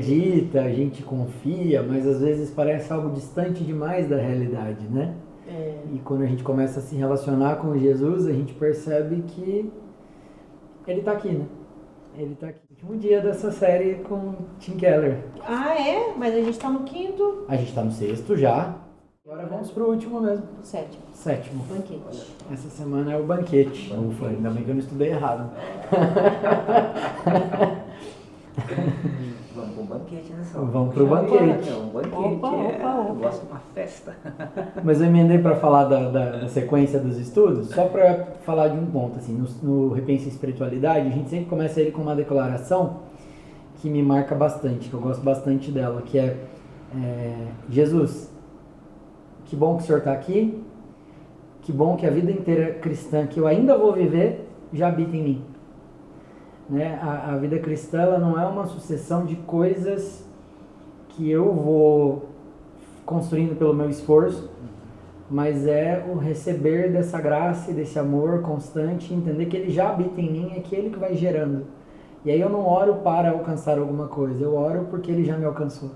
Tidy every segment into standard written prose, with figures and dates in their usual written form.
acredita, a gente confia, mas às vezes parece algo distante demais da realidade, né? E quando a gente começa a se relacionar com Jesus, a gente percebe que ele está aqui, né? Ele está aqui. Último dia dessa série com Tim Keller. Ah, é? Mas a gente tá no quinto. A gente está no sexto já. Agora vamos pro último mesmo. Sétimo. Sétimo. Banquete. Essa semana é o banquete. Ufa, ainda bem que eu não estudei errado. Vamos pro banquete, né, Sal? Vamos pro banquete. Um banquete, Opa. eu gosto de uma festa. Mas eu emendei para falar da sequência dos estudos, só para falar de um ponto. Assim, no Repense em Espiritualidade, a gente sempre começa ele com uma declaração que me marca bastante, que eu gosto bastante dela, que é Jesus, que bom que o Senhor está aqui, que bom que a vida inteira cristã que eu ainda vou viver já habita em mim. Né? A vida cristã ela não é uma sucessão de coisas que eu vou construindo pelo meu esforço, mas é o receber dessa graça e desse amor constante, entender que ele já habita em mim, é que ele que vai gerando. E aí eu não oro para alcançar alguma coisa, eu oro porque ele já me alcançou.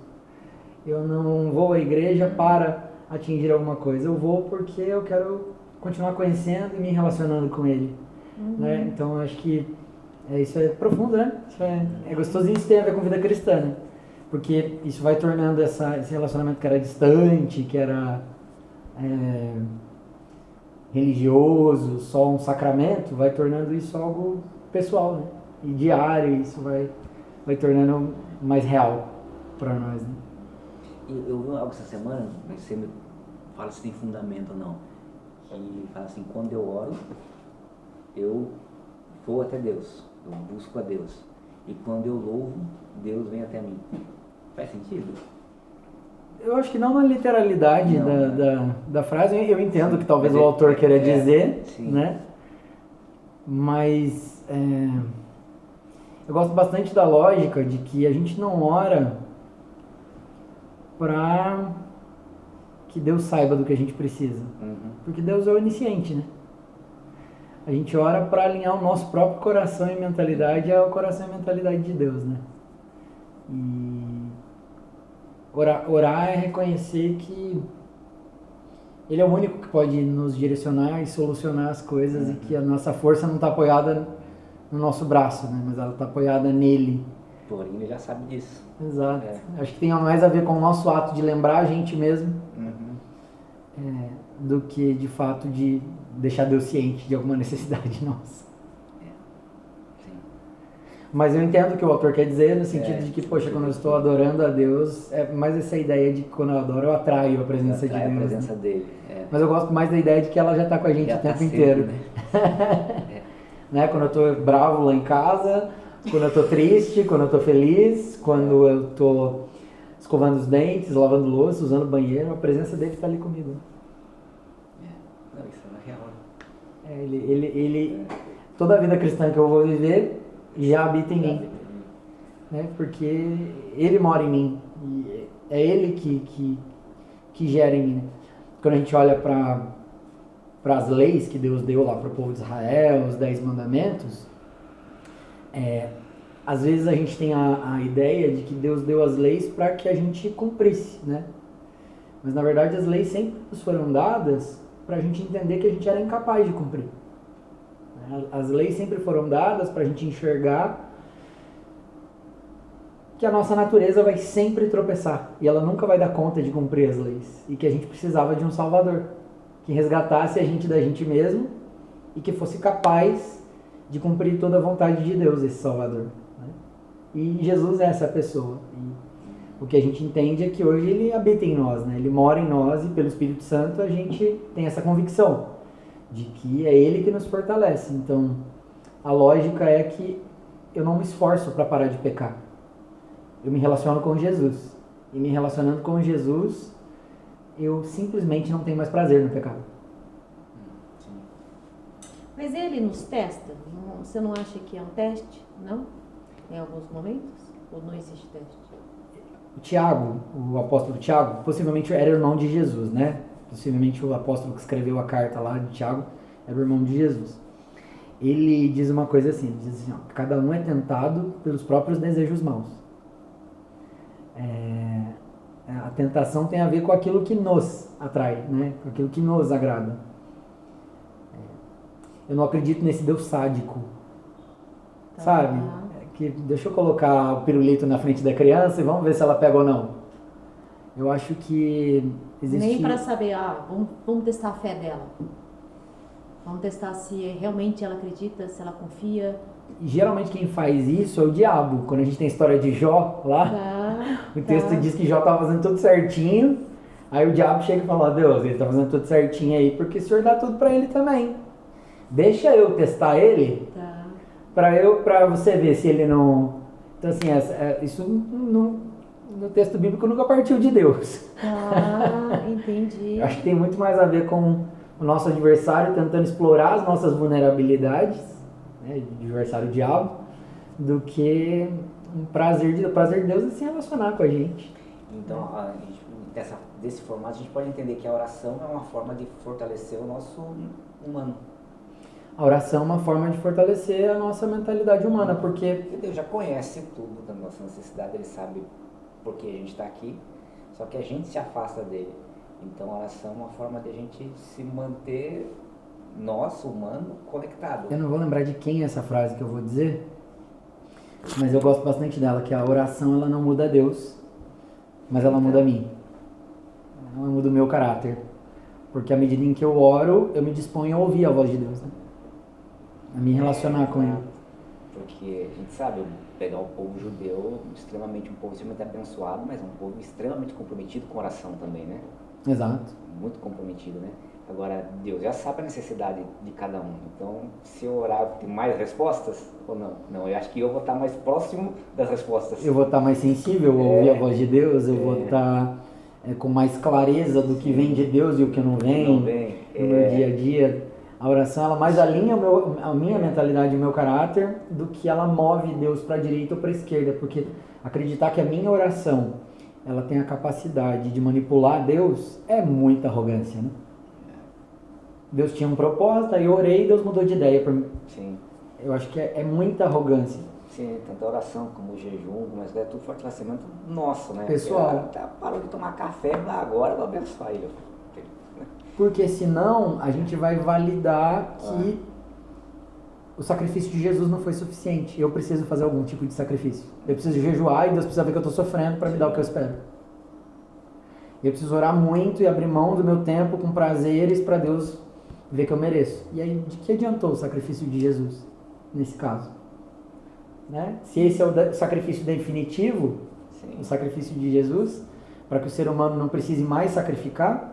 Eu não vou à igreja para atingir alguma coisa, eu vou porque eu quero continuar conhecendo e me relacionando com ele. Né? Então acho que isso é profundo, né? Isso é gostosinho, isso tem a ver com vida cristã, né? Porque isso vai tornando esse relacionamento que era distante, que era religioso, só um sacramento, vai tornando isso algo pessoal, né? E diário, isso vai tornando mais real para nós, né? Eu vi algo essa semana, mas você me fala se tem fundamento ou não, que fala assim, quando eu oro, eu vou até Deus, eu busco a Deus. E quando eu louvo, Deus vem até mim. Faz sentido? Eu acho que não na literalidade Não, da frase, eu entendo sim, que talvez mas o autor queira dizer, sim. né? Mas eu gosto bastante da lógica de que a gente não ora para que Deus saiba do que a gente precisa. Porque Deus é o onisciente, né? A gente ora para alinhar o nosso próprio coração e mentalidade ao coração e mentalidade de Deus, né? E orar é reconhecer que Ele é o único que pode nos direcionar e solucionar as coisas e que a nossa força não está apoiada no nosso braço, né? Mas ela está apoiada nele. Porém, ele já sabe disso. Exato. Acho que tem mais a ver com o nosso ato de lembrar a gente mesmo do que de fato de deixar Deus ciente de alguma necessidade nossa. Sim. Mas eu entendo o que o autor quer dizer no sentido de que, poxa, quando eu estou adorando a Deus, é mais essa ideia de que quando eu adoro eu atraio a presença de Deus. A presença dele. Mas eu gosto mais da ideia de que ela já está com a gente Já o tempo tá inteiro. sempre, Né? Quando eu estou bravo lá em casa, quando eu estou triste, quando eu estou feliz, quando eu estou escovando os dentes, lavando louça, usando o banheiro, a presença dele está ali comigo. Não, isso é real. Toda a vida cristã que eu vou viver já habita em mim. Né? Porque ele mora em mim. E é ele que gera em mim. Né? Quando a gente olha para as leis que Deus deu lá para o povo de Israel, os 10 mandamentos, às vezes a gente tem a ideia de que Deus deu as leis para que a gente cumprisse, né? Mas na verdade as leis sempre nos foram dadas para a gente entender que a gente era incapaz de cumprir. As leis sempre foram dadas para a gente enxergar que a nossa natureza vai sempre tropeçar e ela nunca vai dar conta de cumprir as leis e que a gente precisava de um Salvador que resgatasse a gente da gente mesmo e que fosse capaz de cumprir toda a vontade de Deus, esse Salvador. Né? E Jesus é essa pessoa. E o que a gente entende é que hoje ele habita em nós, né? Ele mora em nós e pelo Espírito Santo a gente tem essa convicção de que é ele que nos fortalece. Então, a lógica é que eu não me esforço para parar de pecar. Eu me relaciono com Jesus. E me relacionando com Jesus, eu simplesmente não tenho mais prazer no pecado. Mas ele nos testa? Você não acha que é um teste? Não? Em alguns momentos? Ou não existe teste? O Tiago, o apóstolo Tiago, possivelmente era irmão de Jesus, né? Possivelmente o apóstolo que escreveu a carta lá de Tiago era o irmão de Jesus. Ele diz uma coisa assim, ele diz assim, ó, cada um é tentado pelos próprios desejos maus. A tentação tem a ver com aquilo que nos atrai, né? Com aquilo que nos agrada. Eu não acredito nesse Deus sádico, sabe? Que deixa eu colocar o pirulito na frente da criança e vamos ver se ela pega ou não. Eu acho que existe... Nem para saber, vamos testar a fé dela. Vamos testar se realmente ela acredita, se ela confia. Geralmente quem faz isso é o diabo. Quando a gente tem a história de Jó lá, o texto diz que Jó estava fazendo tudo certinho. Aí o diabo chega e fala, Deus, ele está fazendo tudo certinho aí porque o Senhor dá tudo para ele também. Deixa eu testar ele para você ver se ele não... Então assim, isso no texto bíblico nunca partiu de Deus. Entendi. Acho que tem muito mais a ver com o nosso adversário tentando explorar as nossas vulnerabilidades, né, adversário diabo, do que o prazer de Deus é se relacionar com a gente. Então, desse formato, a gente pode entender que a oração é uma forma de fortalecer o nosso humano. A oração é uma forma de fortalecer a nossa mentalidade humana, porque Deus já conhece tudo da nossa necessidade, Ele sabe por que a gente está aqui, só que a gente se afasta dele. Então a oração é uma forma de a gente se manter, nosso humano, conectado. Eu não vou lembrar de quem é essa frase que eu vou dizer, mas eu gosto bastante dela, que a oração ela não muda Deus, mas ela muda a mim. Ela muda o meu caráter. Porque à medida em que eu oro, eu me disponho a ouvir a voz de Deus, né? A me relacionar com Ele. Porque a gente sabe, pegar o povo judeu, um povo extremamente abençoado, mas um povo extremamente comprometido com oração também, né? Exato. Muito comprometido, né? Agora, Deus já sabe a necessidade de cada um. Então, se eu orar, tem mais respostas ou não? Não, eu acho que eu vou estar mais próximo das respostas. Eu vou estar mais sensível a ouvir a voz de Deus, eu vou estar com mais clareza do que vem de Deus e o que não vem, no meu dia a dia. A oração, ela mais alinha a minha mentalidade e o meu caráter do que ela move Deus para a direita ou para a esquerda, porque acreditar que a minha oração ela tem a capacidade de manipular Deus é muita arrogância, né? Deus tinha um propósito, aí eu orei e Deus mudou de ideia para mim. Sim. Eu acho que é muita arrogância. Sim, tanto a oração como o jejum, mas é tudo fortalecimento nosso, né? Pessoal. Parou de tomar café, agora eu vou abençoar ele. Porque senão a gente vai validar que o sacrifício de Jesus não foi suficiente. Eu preciso fazer algum tipo de sacrifício. Eu preciso jejuar e Deus precisa ver que eu estou sofrendo para me dar o que eu espero. Eu preciso orar muito e abrir mão do meu tempo com prazeres para Deus ver que eu mereço. E aí, de que adiantou o sacrifício de Jesus nesse caso? Né? Se esse é o sacrifício definitivo, o sacrifício de Jesus, para que o ser humano não precise mais sacrificar,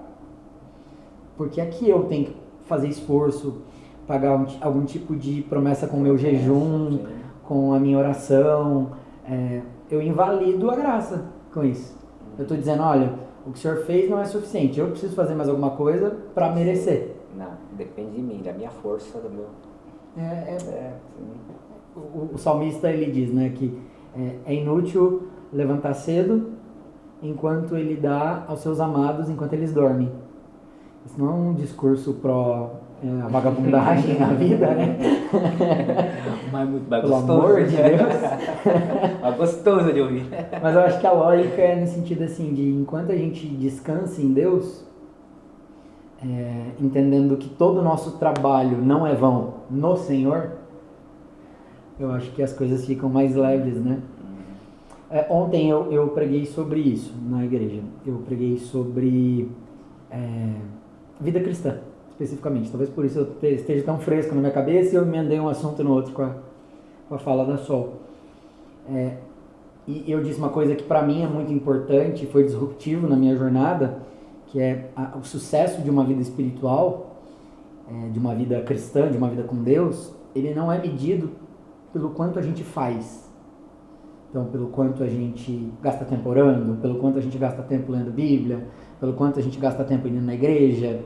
porque aqui eu tenho que fazer esforço, pagar algum tipo de promessa com o meu jejum, com a minha oração, eu invalido a graça com isso. Eu estou dizendo, olha, o que o Senhor fez não é suficiente, eu preciso fazer mais alguma coisa para merecer. Não, depende de mim, da minha força, do meu... O salmista ele diz, né, que é inútil levantar cedo enquanto ele dá aos seus amados enquanto eles dormem. Isso não é um discurso pró a vagabundagem na vida, né? Mas muito Pelo gostoso. amor de Deus. Mas gostoso de ouvir. Mas eu acho que a lógica é no sentido assim, de enquanto a gente descansa em Deus, entendendo que todo o nosso trabalho não é vão no Senhor, eu acho que as coisas ficam mais leves, né? Ontem eu preguei sobre isso na igreja. Eu preguei sobre vida cristã, especificamente. Talvez por isso eu esteja tão fresco na minha cabeça e eu emendei um assunto no outro com a fala da Sol. E eu disse uma coisa que para mim é muito importante, foi disruptivo na minha jornada, que é o sucesso de uma vida espiritual, de uma vida cristã, de uma vida com Deus, ele não é medido pelo quanto a gente faz. Então, pelo quanto a gente gasta tempo orando, pelo quanto a gente gasta tempo lendo Bíblia, pelo quanto a gente gasta tempo indo na igreja.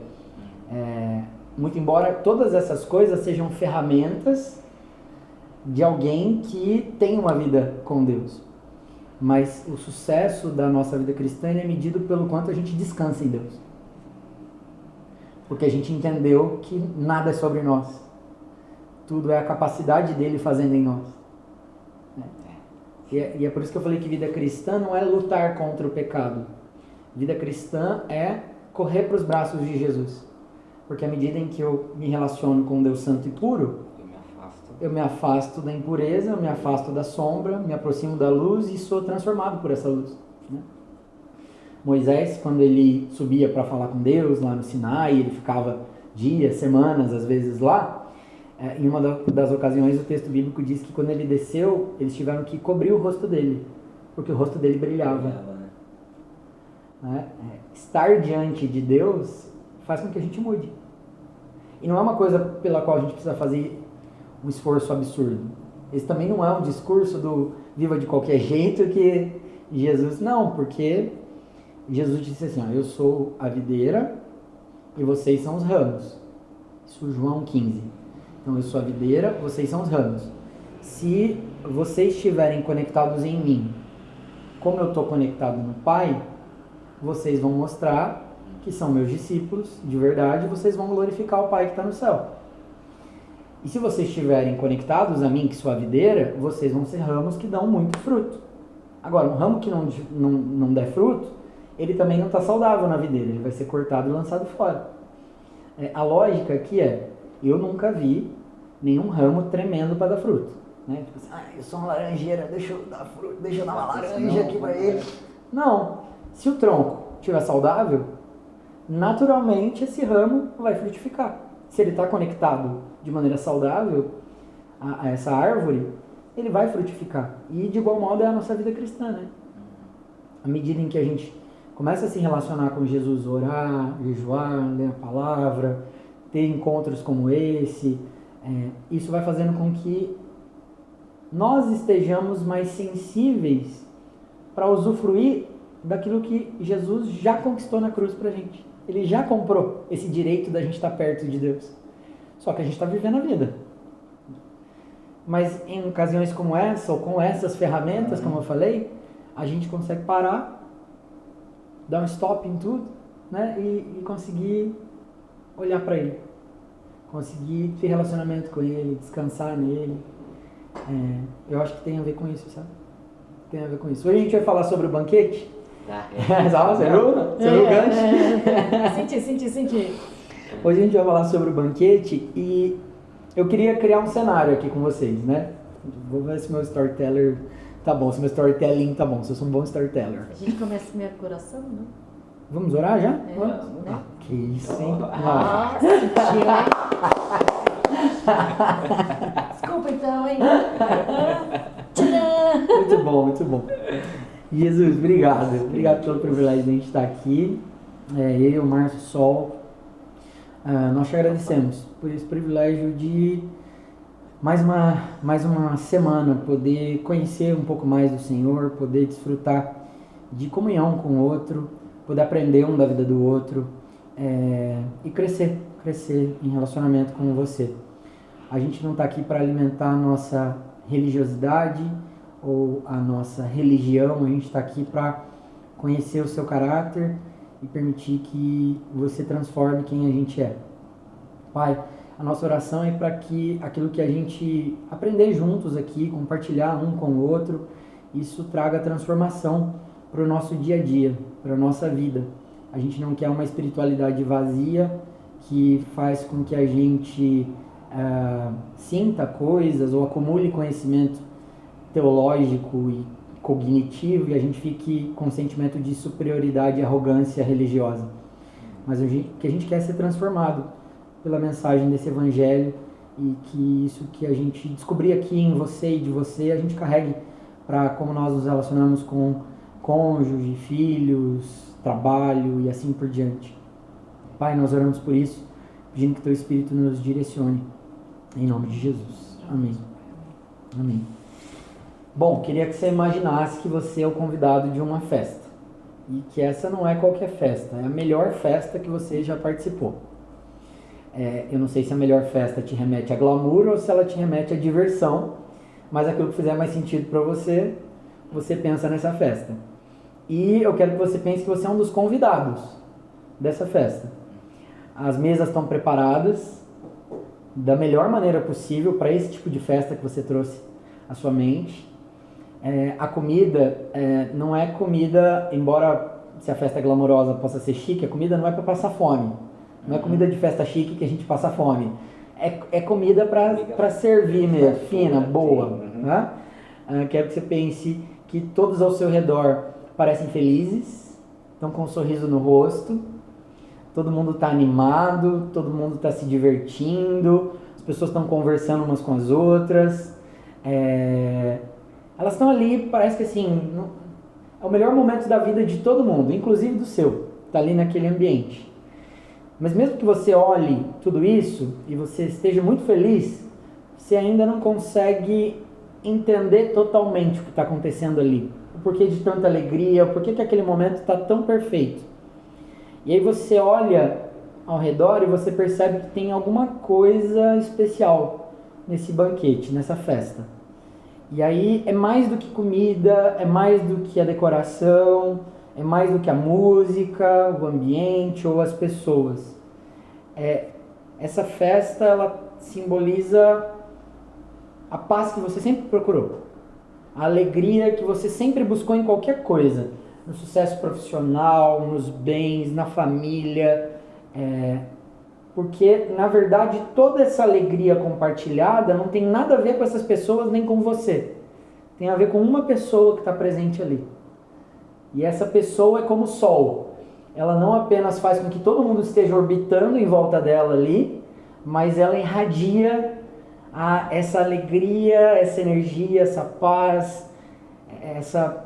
Muito embora todas essas coisas sejam ferramentas de alguém que tem uma vida com Deus. Mas o sucesso da nossa vida cristã é medido pelo quanto a gente descansa em Deus. Porque a gente entendeu que nada é sobre nós. Tudo é a capacidade dele fazendo em nós. E é por isso que eu falei que vida cristã não é lutar contra o pecado. Vida cristã é correr para os braços de Jesus. Porque à medida em que eu me relaciono com Deus Santo e puro, eu me afasto da impureza, eu me afasto da sombra, me aproximo da luz e sou transformado por essa luz, né? Moisés, quando ele subia para falar com Deus lá no Sinai, ele ficava dias, semanas, às vezes lá, em uma das ocasiões o texto bíblico diz que quando ele desceu, eles tiveram que cobrir o rosto dele, porque o rosto dele brilhava. Né? Estar diante de Deus faz com que a gente mude. E não é uma coisa pela qual a gente precisa fazer um esforço absurdo. Esse também não é um discurso do viva de qualquer jeito que Jesus... Não, porque Jesus disse assim, ó, eu sou a videira e vocês são os ramos. Isso João 15. Então eu sou a videira, vocês são os ramos. Se vocês estiverem conectados em mim, como eu estou conectado no Pai, vocês vão mostrar que são meus discípulos de verdade, vocês vão glorificar o Pai que está no céu. E se vocês estiverem conectados a mim, que sou a videira, vocês vão ser ramos que dão muito fruto. Agora, um ramo que não der fruto, ele também não está saudável na videira, ele vai ser cortado e lançado fora. A lógica aqui é, eu nunca vi nenhum ramo tremendo para dar fruto. Né? Tipo assim, eu sou uma laranjeira, deixa eu dar fruto, deixa eu dar uma laranja aqui para ele. Não, se o tronco estiver saudável, naturalmente esse ramo vai frutificar. Se ele está conectado de maneira saudável a essa árvore, ele vai frutificar. E de igual modo é a nossa vida cristã, né? À medida em que a gente começa a se relacionar com Jesus, orar, jejuar, ler a palavra, ter encontros como esse, isso vai fazendo com que nós estejamos mais sensíveis para usufruir daquilo que Jesus já conquistou na cruz pra gente. Ele já comprou esse direito da gente estar perto de Deus. Só que a gente está vivendo a vida. Mas em ocasiões como essa, ou com essas ferramentas, como eu falei, a gente consegue parar, dar um stop em tudo, né? E conseguir olhar para Ele. Conseguir ter relacionamento com Ele, descansar nele. Eu acho que tem a ver com isso, sabe? Tem a ver com isso. Hoje a gente vai falar sobre o banquete. Você viu o gancho? Senti. Hoje a gente vai falar sobre o banquete e eu queria criar um cenário aqui com vocês, né? Vou ver se meu storyteller tá bom, se meu storytelling tá bom, se eu sou um bom storyteller. A gente começa com o meu coração, né? Vamos orar já? Vamos, né? Que isso, hein? Nossa, sentiu, hein? Desculpa então, hein? Tcharam! Muito bom, muito bom. Jesus, obrigado. Obrigado pelo privilégio de a gente estar aqui. Eu, Márcio, Sol. Nós te agradecemos por esse privilégio de mais uma semana poder conhecer um pouco mais do Senhor, poder desfrutar de comunhão com o outro, poder aprender um da vida do outro e crescer em relacionamento com você. A gente não está aqui para alimentar a nossa religiosidade ou a nossa religião, a gente está aqui para conhecer o seu caráter e permitir que você transforme quem a gente é. Pai, a nossa oração é para que aquilo que a gente aprender juntos aqui, compartilhar um com o outro, isso traga transformação para o nosso dia a dia, para a nossa vida. A gente não quer uma espiritualidade vazia que faz com que a gente sinta coisas ou acumule conhecimento teológico e cognitivo e a gente fique com um sentimento de superioridade e arrogância religiosa. Mas o que a gente quer é ser transformado pela mensagem desse evangelho e que isso que a gente descobrir aqui em você e de você, a gente carregue para como nós nos relacionamos com cônjuge, filhos, trabalho e assim por diante. Pai, nós oramos por isso, pedindo que Teu Espírito nos direcione. Em nome de Jesus. Amém. Amém. Bom, queria que você imaginasse que você é o convidado de uma festa. E que essa não é qualquer festa, é a melhor festa que você já participou. Eu não sei se a melhor festa te remete a glamour ou se ela te remete a diversão, mas aquilo que fizer mais sentido para você, você pensa nessa festa. E eu quero que você pense que você é um dos convidados dessa festa. As mesas estão preparadas da melhor maneira possível para esse tipo de festa que você trouxe à sua mente. A comida não é comida, embora se a festa é glamourosa possa ser chique, a comida não é para passar fome. Não é comida de festa chique que a gente passa fome. É comida para servir mesmo, fina, boa. Né? Quero que você pense que todos ao seu redor parecem felizes, estão com um sorriso no rosto, todo mundo está animado, todo mundo está se divertindo, as pessoas estão conversando umas com as outras. Elas estão ali, parece que assim, é o melhor momento da vida de todo mundo, inclusive do seu, está ali naquele ambiente. Mas mesmo que você olhe tudo isso e você esteja muito feliz, você ainda não consegue entender totalmente o que está acontecendo ali. O porquê de tanta alegria, o porquê que aquele momento está tão perfeito. E aí você olha ao redor e você percebe que tem alguma coisa especial nesse banquete, nessa festa. E aí é mais do que comida, é mais do que a decoração, é mais do que a música, o ambiente ou as pessoas. Essa festa, ela simboliza a paz que você sempre procurou, a alegria que você sempre buscou em qualquer coisa, no sucesso profissional, nos bens, na família, porque na verdade toda essa alegria compartilhada não tem nada a ver com essas pessoas nem com você, tem a ver com uma pessoa que está presente ali. E essa pessoa é como o sol. Ela não apenas faz com que todo mundo esteja orbitando em volta dela ali, mas ela irradia essa alegria, essa energia, essa paz, essa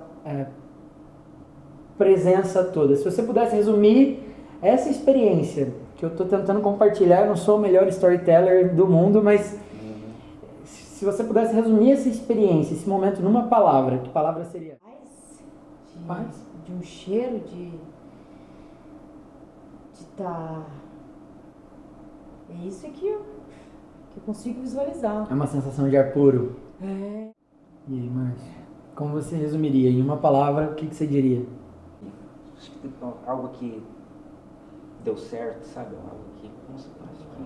presença toda. Se você pudesse resumir essa experiência que eu estou tentando compartilhar, eu não sou o melhor storyteller do mundo, mas se você pudesse resumir essa experiência, esse momento numa palavra, que palavra seria? Paz? De um cheiro de estar... É isso que eu consigo visualizar. É uma sensação de ar puro. É. E aí, Márcio? Como você resumiria? Em uma palavra, o que você diria? Algo que deu certo, sabe? Algo que, acho que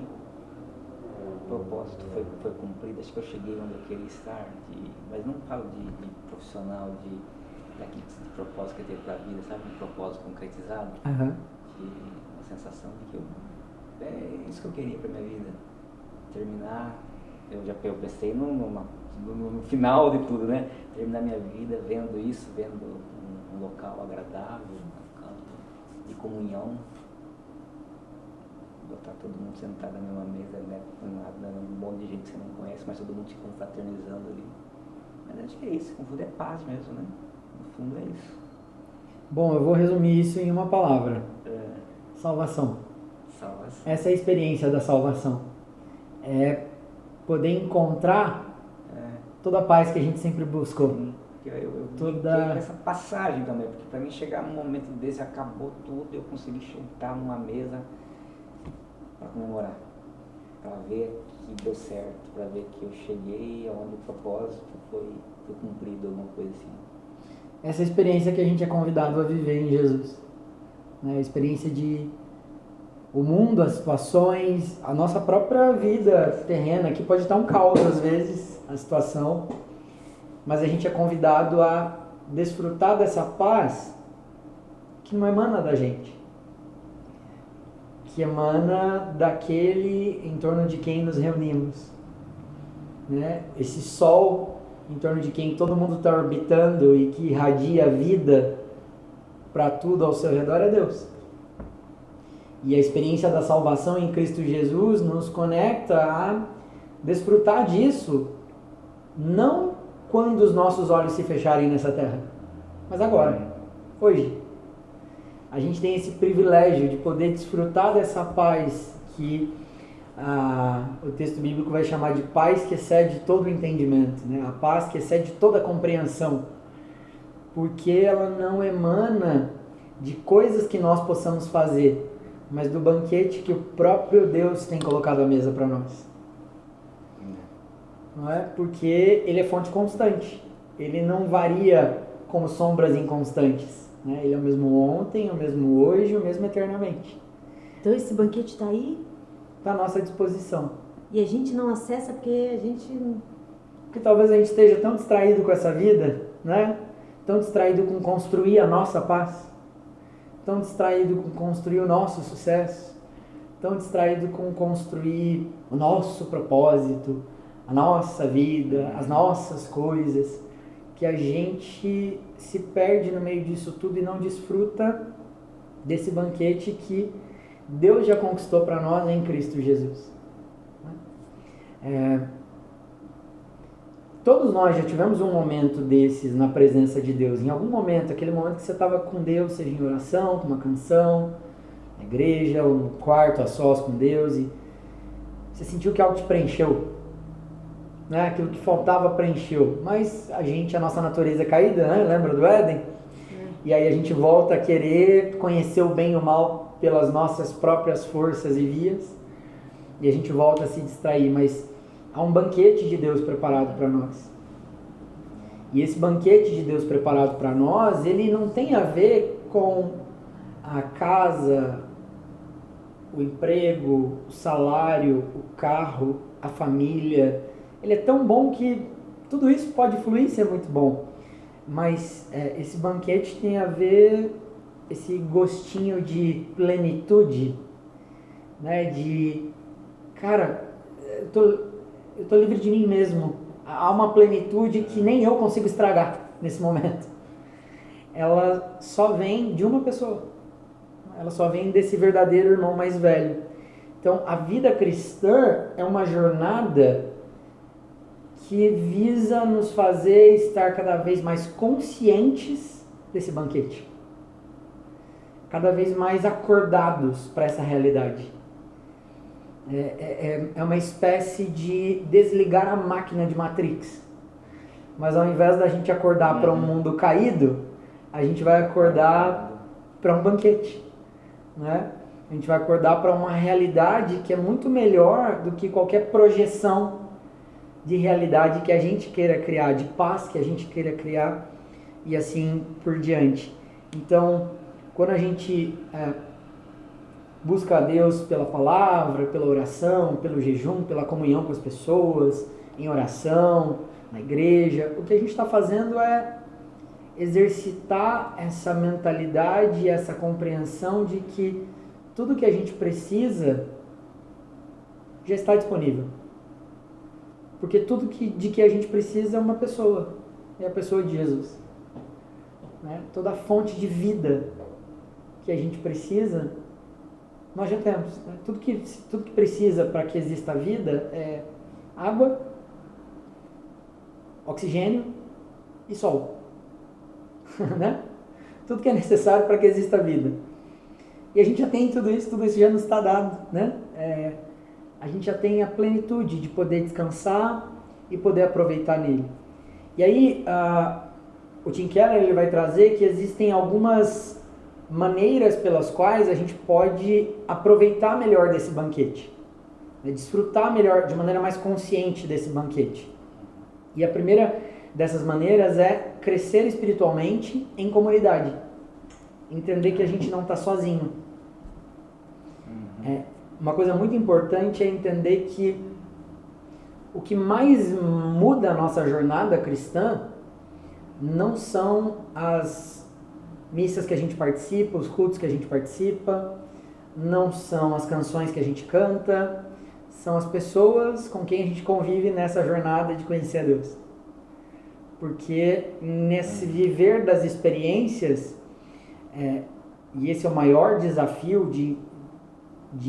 o propósito foi cumprido. Acho que eu cheguei onde eu queria estar, mas não falo de profissional, daquele propósito que eu tenho para a vida, sabe? Um propósito concretizado. Uma sensação de que é isso que eu queria para minha vida. Terminar, eu pensei no final de tudo, né? Terminar minha vida vendo isso, vendo um local agradável, um canto de comunhão, botar todo mundo sentado na mesma mesa, né? Um monte de gente que você não conhece, mas todo mundo se confraternizando ali. Mas acho que é isso, no fundo é paz mesmo, né? No fundo é isso. Bom, eu vou resumir isso em uma palavra. Salvação. Essa é a experiência da salvação. É poder encontrar toda a paz que a gente sempre buscou. Eu toda essa passagem também, porque para mim chegar num momento desse, acabou tudo, eu consegui sentar numa mesa para comemorar, para ver que deu certo, para ver que eu cheguei aonde o propósito foi cumprido, alguma coisa assim. Essa experiência que a gente é convidado a viver em Jesus, né? A experiência de o mundo, as situações, a nossa própria vida terrena, que pode estar um caos às vezes, a situação, mas a gente é convidado a desfrutar dessa paz que não emana da gente, que emana daquele em torno de quem nos reunimos, né? Esse sol em torno de quem todo mundo está orbitando e que irradia a vida para tudo ao seu redor é Deus. E a experiência da salvação em Cristo Jesus nos conecta a desfrutar disso, não quando os nossos olhos se fecharem nessa terra, mas agora, hoje. A gente tem esse privilégio de poder desfrutar dessa paz que o texto bíblico vai chamar de paz que excede todo o entendimento, né? A paz que excede toda a compreensão, porque ela não emana de coisas que nós possamos fazer, mas do banquete que o próprio Deus tem colocado à mesa para nós. Não é? Porque ele é fonte constante. Ele não varia como sombras inconstantes. Né? Ele é o mesmo ontem, o mesmo hoje, o mesmo eternamente. Então esse banquete está aí? Está à nossa disposição. E a gente não acessa porque a gente... Porque talvez a gente esteja tão distraído com essa vida né? Tão distraído com construir a nossa paz, tão distraído com construir o nosso sucesso, tão distraído com construir o nosso propósito, a nossa vida, as nossas coisas, que a gente se perde no meio disso tudo e não desfruta desse banquete que Deus já conquistou para nós em Cristo Jesus. Todos nós já tivemos um momento desses na presença de Deus. Em algum momento, aquele momento que você estava com Deus, seja em oração, com uma canção, na igreja, ou no quarto, a sós com Deus, e você sentiu que algo te preencheu, né? Aquilo que faltava preencheu. Mas a nossa natureza é caída, né? Lembra do Éden? E aí a gente volta a querer conhecer o bem e o mal pelas nossas próprias forças e vias, e a gente volta a se distrair, mas há um banquete de Deus preparado para nós. E esse banquete de Deus preparado para nós, ele não tem a ver com a casa, o emprego, o salário, o carro, a família. Ele é tão bom que tudo isso pode fluir e ser muito bom. Mas esse banquete tem a ver, esse gostinho de plenitude, né? De, cara, eu tô livre de mim mesmo. Há uma plenitude que nem eu consigo estragar nesse momento. Ela só vem de uma pessoa. Ela só vem desse verdadeiro irmão mais velho. Então, a vida cristã é uma jornada que visa nos fazer estar cada vez mais conscientes desse banquete. Cada vez mais acordados para essa realidade. É uma espécie de desligar a máquina de Matrix. Mas ao invés da gente acordar para um mundo caído, a gente vai acordar para um banquete, né? A gente vai acordar para uma realidade que é muito melhor do que qualquer projeção de realidade que a gente queira criar, de paz que a gente queira criar e assim por diante. Então, quando a gente busca a Deus pela palavra, pela oração, pelo jejum, pela comunhão com as pessoas, em oração, na igreja, o que a gente está fazendo é exercitar essa mentalidade, essa compreensão de que tudo que a gente precisa já está disponível. Porque tudo de que a gente precisa é uma pessoa, é a pessoa de Jesus. Né? Toda a fonte de vida que a gente precisa, nós já temos. Né? Tudo que precisa para que exista a vida é água, oxigênio e sol. Né? Tudo que é necessário para que exista a vida. E a gente já tem tudo isso já nos está dado. Né? A gente já tem a plenitude de poder descansar e poder aproveitar nele. E aí, o Tim Keller ele vai trazer que existem algumas maneiras pelas quais a gente pode aproveitar melhor desse banquete, né? Desfrutar melhor, de maneira mais consciente desse banquete. E a primeira dessas maneiras é crescer espiritualmente em comunidade. Entender que a gente não está sozinho. Uma coisa muito importante é entender que o que mais muda a nossa jornada cristã não são as missas que a gente participa, os cultos que a gente participa, não são as canções que a gente canta, são as pessoas com quem a gente convive nessa jornada de conhecer a Deus. Porque nesse viver das experiências, e esse é o maior desafio de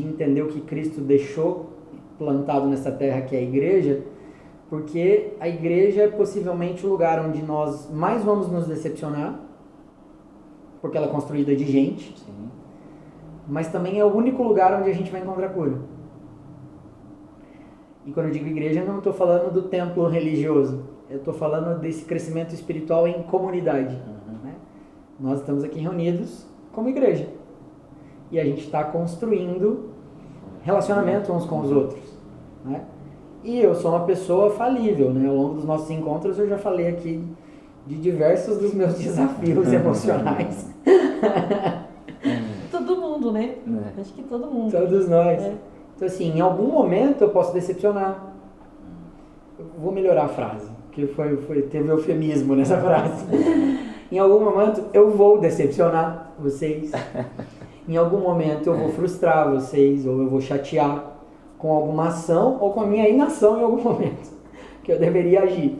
entender o que Cristo deixou plantado nessa terra, que é a igreja, porque a igreja é possivelmente o lugar onde nós mais vamos nos decepcionar, porque ela é construída de gente. Sim. Mas também é o único lugar onde a gente vai encontrar cura. E quando eu digo igreja, eu não estou falando do templo religioso, eu estou falando desse crescimento espiritual em comunidade. Né? Nós estamos aqui reunidos como igreja. E a gente está construindo relacionamento uns com os outros. Né? E eu sou uma pessoa falível. Né? Ao longo dos nossos encontros eu já falei aqui de diversos dos meus desafios emocionais. Todo mundo, né? Acho que todo mundo. Todos nós. Então assim, em algum momento eu posso decepcionar. Eu vou melhorar a frase. porque teve eufemismo nessa frase. Em algum momento eu vou decepcionar vocês. Em algum momento eu vou frustrar vocês, ou eu vou chatear com alguma ação, ou com a minha inação em algum momento, que eu deveria agir.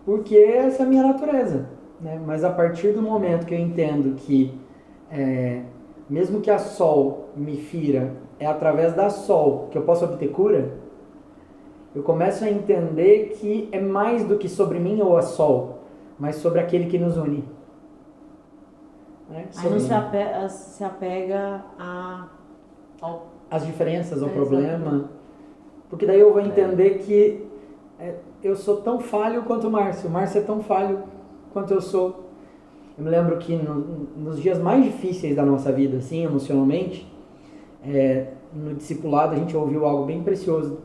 Porque essa é a minha natureza, né? Mas a partir do momento que eu entendo que, mesmo que a sol me fira, é através da sol que eu posso obter cura, eu começo a entender que é mais do que sobre mim ou a sol, mas sobre aquele que nos une. Né? Aí não se apega às diferenças, ao problema. Porque daí eu vou entender que eu sou tão falho quanto o Márcio é tão falho quanto eu sou. Eu me lembro que nos dias mais difíceis da nossa vida, assim, emocionalmente, no discipulado a gente ouviu algo bem precioso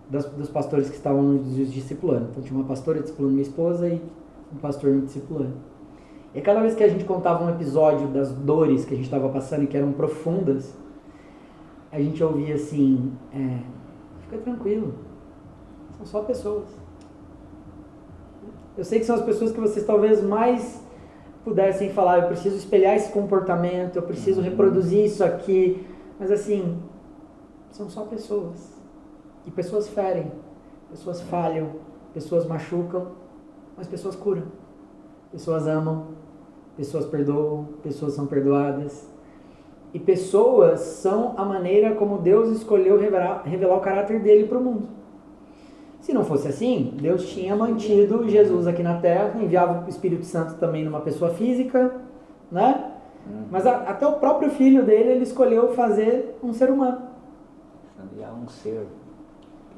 dos pastores que estavam nos discipulando. Então tinha uma pastora discipulando minha esposa e um pastor me discipulando. E cada vez que a gente contava um episódio das dores que a gente estava passando e que eram profundas, a gente ouvia assim, fica tranquilo, são só pessoas. Eu sei que são as pessoas que vocês talvez mais pudessem falar, eu preciso espelhar esse comportamento, eu preciso reproduzir isso aqui, mas assim, são só pessoas. E pessoas ferem, pessoas falham, pessoas machucam, mas pessoas curam. Pessoas amam, pessoas perdoam, pessoas são perdoadas. E pessoas são a maneira como Deus escolheu revelar o caráter dele para o mundo. Se não fosse assim, Deus tinha mantido Jesus aqui na Terra, enviava o Espírito Santo também numa pessoa física, né? Mas até o próprio filho dele, ele escolheu fazer um ser humano. Um ser.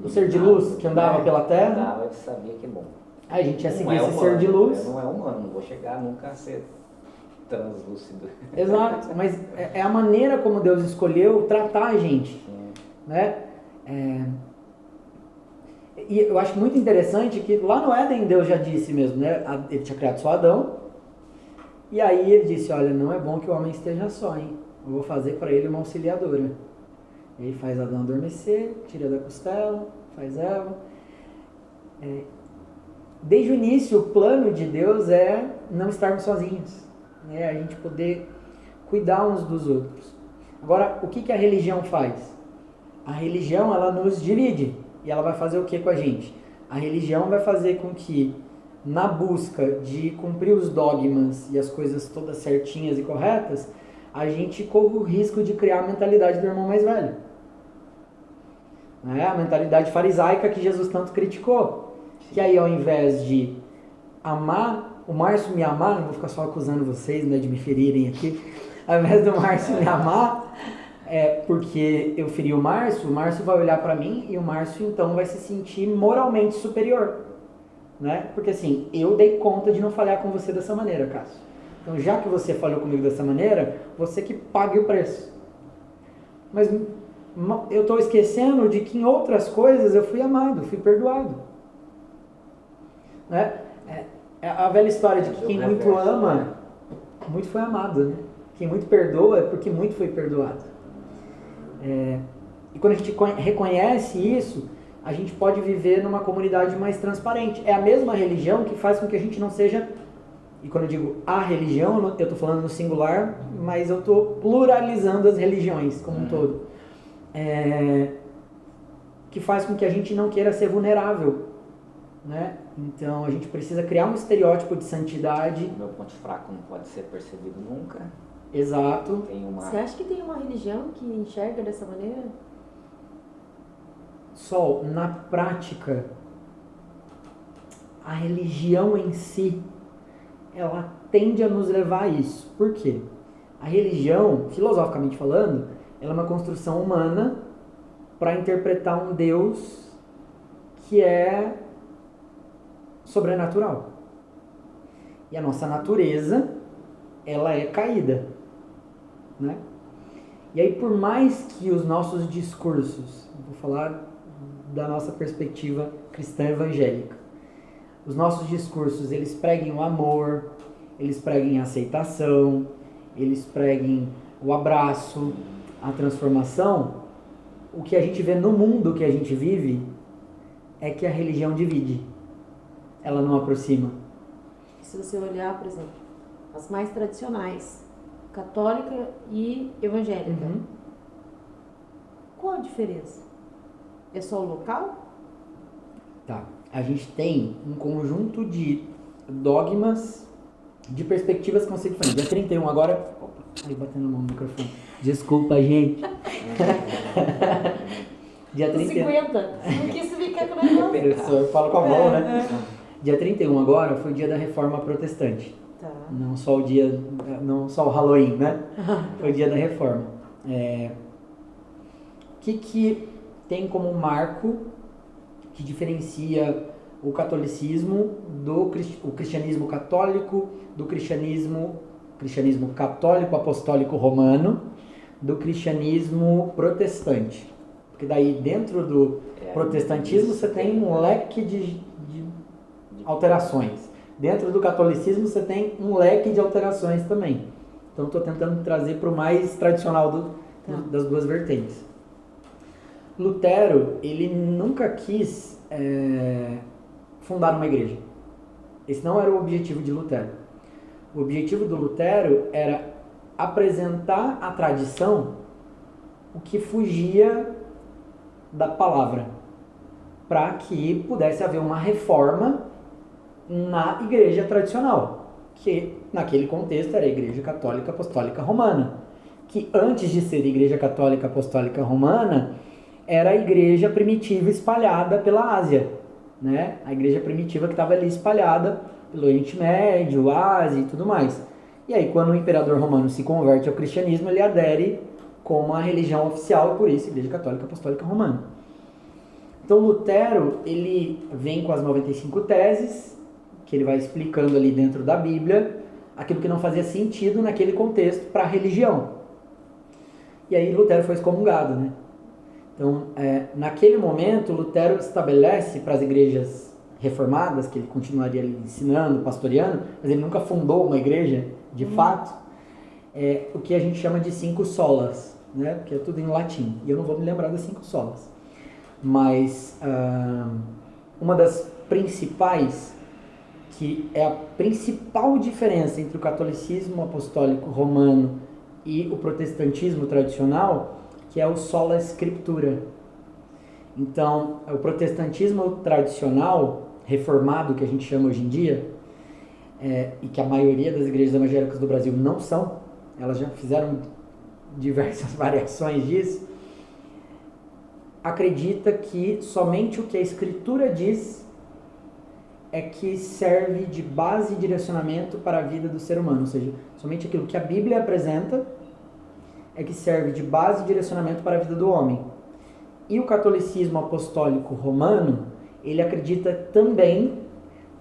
O ser de luz que andava pela Terra. Andava e sabia que é bom. Aí a gente ia seguir esse ser de luz. Não é humano, não vou chegar nunca a ser translúcido. Exato, mas é a maneira como Deus escolheu tratar a gente. Né? E eu acho muito interessante que lá no Éden Deus já disse mesmo, né? Ele tinha criado só Adão. E aí ele disse, olha, não é bom que o homem esteja só, hein? Eu vou fazer para ele uma auxiliadora. Ele faz Adão adormecer, tira da costela, faz Eva. Desde o início, o plano de Deus é não estarmos sozinhos. Né? A gente poder cuidar uns dos outros. Agora, o que a religião faz? A religião, ela nos divide. E ela vai fazer o que com a gente? A religião vai fazer com que, na busca de cumprir os dogmas e as coisas todas certinhas e corretas, a gente corre o risco de criar a mentalidade do irmão mais velho. A mentalidade farisaica que Jesus tanto criticou. Que aí, ao invés de amar, o Márcio me amar, não vou ficar só acusando vocês, né, de me ferirem aqui, ao invés do Márcio me amar, porque eu feri o Márcio vai olhar para mim e o Márcio então vai se sentir moralmente superior. Né? Porque assim, eu dei conta de não falhar com você dessa maneira, Cássio. Então, já que você falhou comigo dessa maneira, você que pague o preço. Mas eu estou esquecendo de que em outras coisas eu fui amado, fui perdoado. Né? É a velha história de que quem muito ama, muito foi amado. Né? Quem muito perdoa é porque muito foi perdoado. E quando a gente reconhece isso, a gente pode viver numa comunidade mais transparente. É a mesma religião que faz com que a gente não seja... E quando eu digo a religião, eu estou falando no singular, mas eu estou pluralizando as religiões como um todo. Que faz com que a gente não queira ser vulnerável. Né? Então a gente precisa criar um estereótipo de santidade. O meu ponto fraco não pode ser percebido nunca. Exato. Você acha que tem uma religião que enxerga dessa maneira? Sol, na prática, a religião em si, ela tende a nos levar a isso. Por quê? A religião, filosoficamente falando, ela é uma construção humana para interpretar um Deus que é sobrenatural. E a nossa natureza, ela é caída. Né? E aí, por mais que os nossos discursos, vou falar da nossa perspectiva cristã evangélica, os nossos discursos, eles preguem o amor, eles preguem a aceitação, eles preguem o abraço, a transformação, o que a gente vê no mundo que a gente vive é que a religião divide. ela não aproxima? Se você olhar, por exemplo, as mais tradicionais, católica e evangélica, qual a diferença? É só o local? Tá. A gente tem um conjunto de dogmas, de perspectivas que vão ser diferentes. Dia 31 agora... Opa, aí batendo a mão no microfone. Desculpa, gente. Dia 31... 50. Não quis ficar com o negócio. Professor, fala com a mão, né? Dia 31 agora foi o dia da Reforma Protestante. Tá. Não só o Halloween, né? Foi o dia da Reforma. O que tem como marco que diferencia o catolicismo o cristianismo católico do cristianismo católico apostólico romano do cristianismo protestante? Porque daí dentro do protestantismo você tem um leque de alterações. Dentro do catolicismo você tem um leque de alterações também. Então estou tentando trazer para o mais tradicional das duas vertentes. Lutero, ele nunca quis fundar uma igreja. Esse não era o objetivo de Lutero. O objetivo do Lutero era apresentar à tradição o que fugia da palavra, para que pudesse haver uma reforma na igreja tradicional, que naquele contexto era a Igreja Católica Apostólica Romana, que antes de ser Igreja Católica Apostólica Romana, era a igreja primitiva espalhada pela Ásia, né? A igreja primitiva que estava ali espalhada pelo Oriente Médio, Ásia e tudo mais. E aí, quando o imperador romano se converte ao cristianismo, ele adere como a religião oficial, e por isso, Igreja Católica Apostólica Romana. Então, Lutero, ele vem com as 95 teses, que ele vai explicando ali dentro da Bíblia, aquilo que não fazia sentido naquele contexto para a religião. E aí, Lutero foi excomungado, né? Então, naquele momento, Lutero estabelece para as igrejas reformadas, que ele continuaria ali ensinando, pastoreando, mas ele nunca fundou uma igreja, de fato, o que a gente chama de 5 solas, né? Porque é tudo em latim, e eu não vou me lembrar das 5 solas. Mas uma das principais, que é a principal diferença entre o catolicismo apostólico romano e o protestantismo tradicional, que é o sola scriptura. Então, o protestantismo tradicional, reformado, que a gente chama hoje em dia, e que a maioria das igrejas evangélicas do Brasil não são, elas já fizeram diversas variações disso, acredita que somente o que a Escritura diz é que serve de base e direcionamento para a vida do ser humano, ou seja, somente aquilo que a Bíblia apresenta é que serve de base e direcionamento para a vida do homem. E o catolicismo apostólico romano, ele acredita também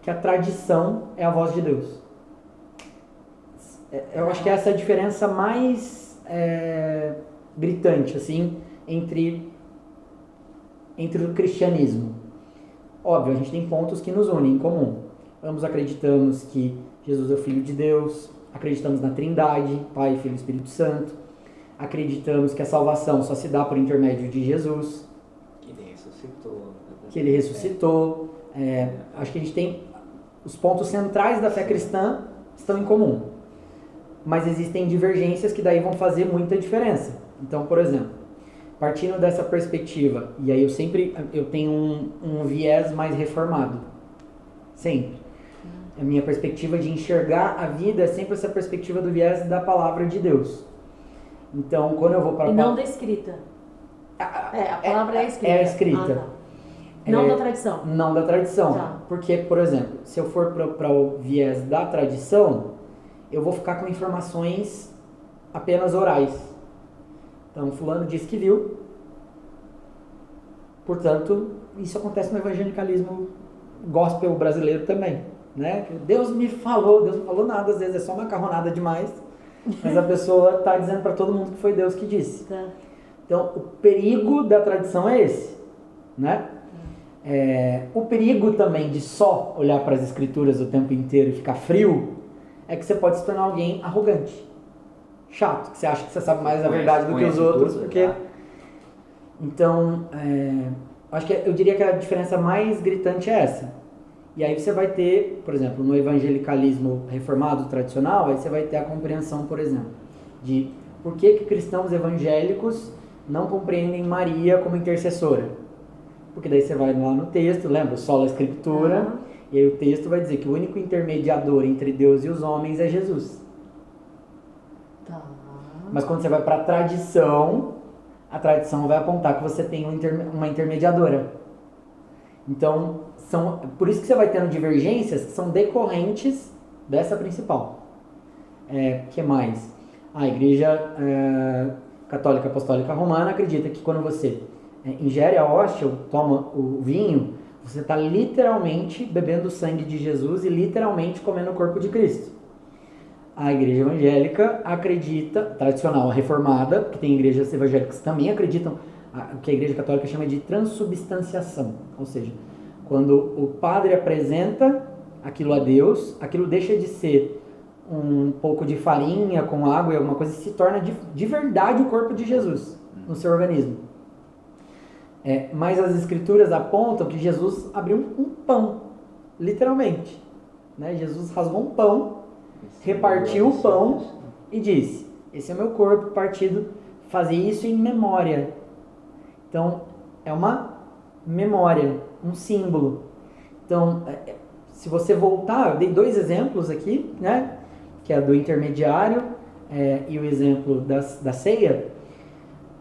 que a tradição é a voz de Deus. Eu acho que essa é a diferença mais gritante, assim, entre o cristianismo. Óbvio, a gente tem pontos que nos unem em comum. Ambos acreditamos que Jesus é o Filho de Deus, acreditamos na Trindade, Pai, Filho e Espírito Santo, acreditamos que a salvação só se dá por intermédio de Jesus. Que ele ressuscitou. Acho que a gente tem os pontos centrais da fé cristã estão em comum. Mas existem divergências que daí vão fazer muita diferença. Então, por exemplo, partindo dessa perspectiva, e aí eu tenho um viés mais reformado. Sempre. A minha perspectiva de enxergar a vida é sempre essa perspectiva do viés da palavra de Deus. Então, quando eu vou para... E não da escrita. A palavra é escrita. É a escrita. Tá. Não da tradição. Não da tradição. Tá. Porque, por exemplo, se eu for para o viés da tradição, eu vou ficar com informações apenas orais. Então, fulano disse que viu. Portanto, isso acontece no evangelicalismo gospel brasileiro também, né? Deus me falou nada, às vezes é só macarronada demais, mas a pessoa está dizendo para todo mundo que foi Deus que disse. Tá. Então, o perigo da tradição é esse, né? O perigo também de só olhar para as escrituras o tempo inteiro e ficar frio é que você pode se tornar alguém arrogante, chato, que você acha que você sabe mais a verdade do que os outros, porque... Então, acho que eu diria que a diferença mais gritante é essa. E aí você vai ter, por exemplo, no evangelicalismo reformado tradicional, aí você vai ter a compreensão, por exemplo, de por que cristãos evangélicos não compreendem Maria como intercessora. Porque daí você vai lá no texto, lembra? Sola Escritura, e aí o texto vai dizer que o único intermediador entre Deus e os homens é Jesus. Tá. Mas quando você vai para a tradição vai apontar que você tem uma intermediadora. Então, por isso que você vai tendo divergências que são decorrentes dessa principal. Que mais? A Igreja Católica Apostólica Romana acredita que quando você ingere a hóstia, ou toma o vinho, você está literalmente bebendo o sangue de Jesus e literalmente comendo o corpo de Cristo. A Igreja Evangélica acredita, tradicional, a reformada, que tem igrejas evangélicas que também acreditam, o que a Igreja Católica chama de transubstanciação. Ou seja, quando o padre apresenta aquilo a Deus, aquilo deixa de ser um pouco de farinha com água e alguma coisa e se torna de verdade o corpo de Jesus no seu organismo. Mas as escrituras apontam que Jesus abriu um pão, literalmente. Né? Jesus rasgou um pão, repartiu o pão e disse: esse é meu corpo partido, fazer isso em memória. Então, é uma memória, um símbolo. Então, se você voltar, eu dei 2 exemplos aqui, né? Que é do intermediário e o exemplo da ceia,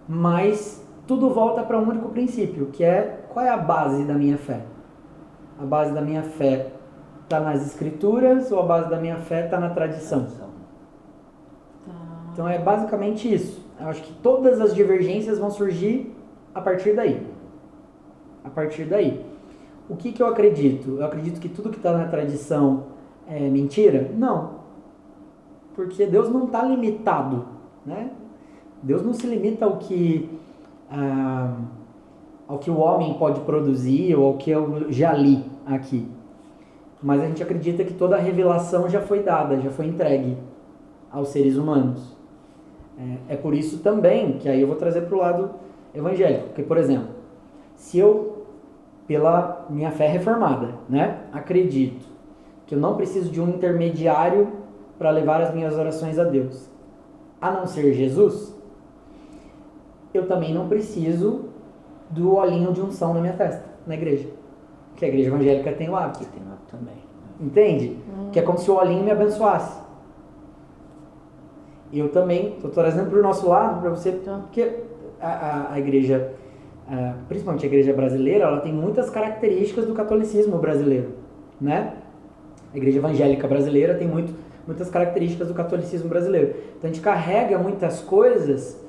mas tudo volta para um único princípio, que é: qual é a base da minha fé? A base da minha fé está nas escrituras ou a base da minha fé está na tradição? Então é basicamente isso. Eu acho que todas as divergências vão surgir a partir daí. A partir daí. O que eu acredito? Eu acredito que tudo que está na tradição é mentira? Não. Porque Deus não está limitado, né? Deus não se limita ao que o homem pode produzir ou ao que eu já li aqui. Mas a gente acredita que toda a revelação já foi dada, já foi entregue aos seres humanos. É por isso também que aí eu vou trazer para o lado evangélico. Porque, por exemplo, se eu, pela minha fé reformada, né, acredito que eu não preciso de um intermediário para levar as minhas orações a Deus, a não ser Jesus, eu também não preciso do olhinho de unção na minha testa, na igreja. Que a igreja evangélica tem o hábito. Tem o hábito também. Entende? Que é como se o olhinho me abençoasse. E eu também estou trazendo para o nosso lado, para você, porque a igreja, principalmente a igreja brasileira, ela tem muitas características do catolicismo brasileiro, né? A igreja evangélica brasileira tem muitas características do catolicismo brasileiro. Então a gente carrega muitas coisas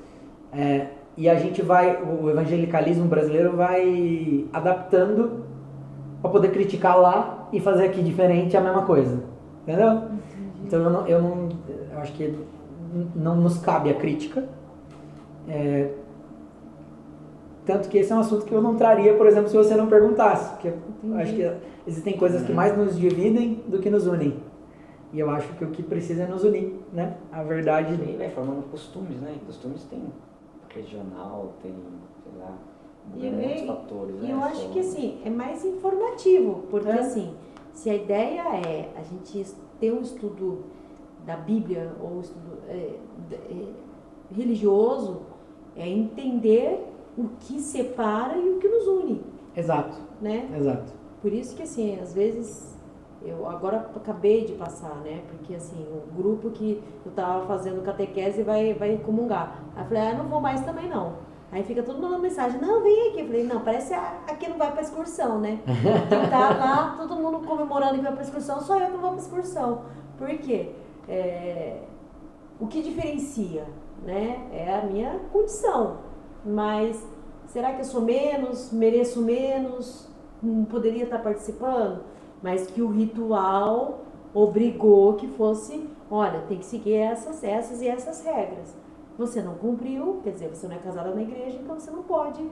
e a gente o evangelicalismo brasileiro vai adaptando para poder criticar lá e fazer aqui diferente a mesma coisa, entendeu? Então eu acho que não nos cabe a crítica, tanto que esse é um assunto que eu não traria, por exemplo, se você não perguntasse, porque eu acho que existem coisas que mais nos dividem do que nos unem, e eu acho que o que precisa é nos unir, né? A verdade... E vai formando costumes, né? E costumes tem regional, tem, sei lá, muitos fatores, né? E eu acho que assim, é mais informativo, porque assim, se a ideia é a gente ter um estudo da Bíblia ou um estudo religioso, é entender o que separa e o que nos une. Exato. Né? Exato. Por isso que assim, às vezes, eu agora acabei de passar, né? Porque assim, o grupo que eu tava fazendo catequese vai comungar. Aí eu falei, não vou mais também não. Aí fica todo mundo mandando mensagem, não, vem aqui. Eu falei, não, parece aqui não vai pra excursão, né? Quem tá lá, todo mundo comemorando que vai pra excursão, só eu que não vou pra excursão. Por quê? O que diferencia, né? É a minha condição. Mas será que eu sou menos, mereço menos, não poderia estar participando? Mas que o ritual obrigou que fosse, olha, tem que seguir essas e essas regras. Você não cumpriu, quer dizer, você não é casada na igreja, então você não pode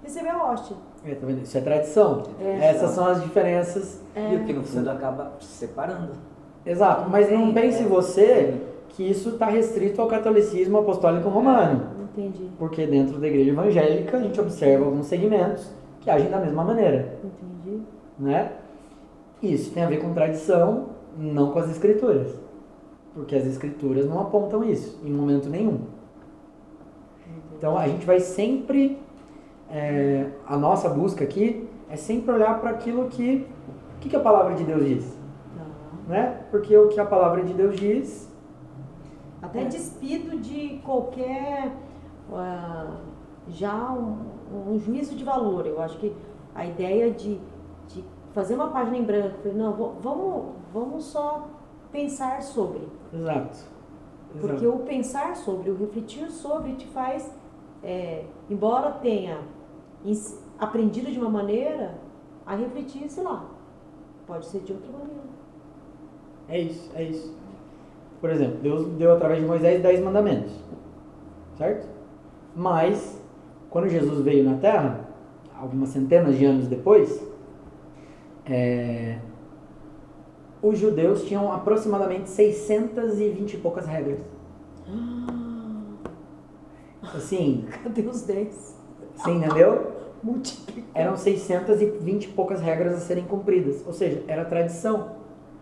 receber a hóstia. Tá vendo? Isso é tradição. Essas são as diferenças. E o que no fundo acaba se separando. Exato, mas não pense você que isso está restrito ao catolicismo apostólico romano. Entendi. Porque dentro da igreja evangélica a gente observa alguns segmentos que agem da mesma maneira. Entendi. Né? Isso tem a ver com tradição, não com as escrituras. Porque as escrituras não apontam isso, em momento nenhum. Então a gente vai sempre, a nossa busca aqui é sempre olhar para aquilo que a palavra de Deus diz. Né? Porque o que a palavra de Deus diz... Até despido de qualquer, já um juízo de valor. Eu acho que a ideia de fazer uma página em branco, não, vamos só pensar sobre. Exato. Porque o pensar sobre, o refletir sobre te faz, embora tenha aprendido de uma maneira, a refletir, sei lá, pode ser de outra maneira. É isso. Por exemplo, Deus deu através de Moisés 10 mandamentos, certo? Mas, quando Jesus veio na Terra, algumas centenas de anos depois, os judeus tinham aproximadamente 620 e poucas regras. Assim... Cadê os 10? Você entendeu? Multiplicou. Eram 620 e poucas regras a serem cumpridas. Ou seja, era tradição.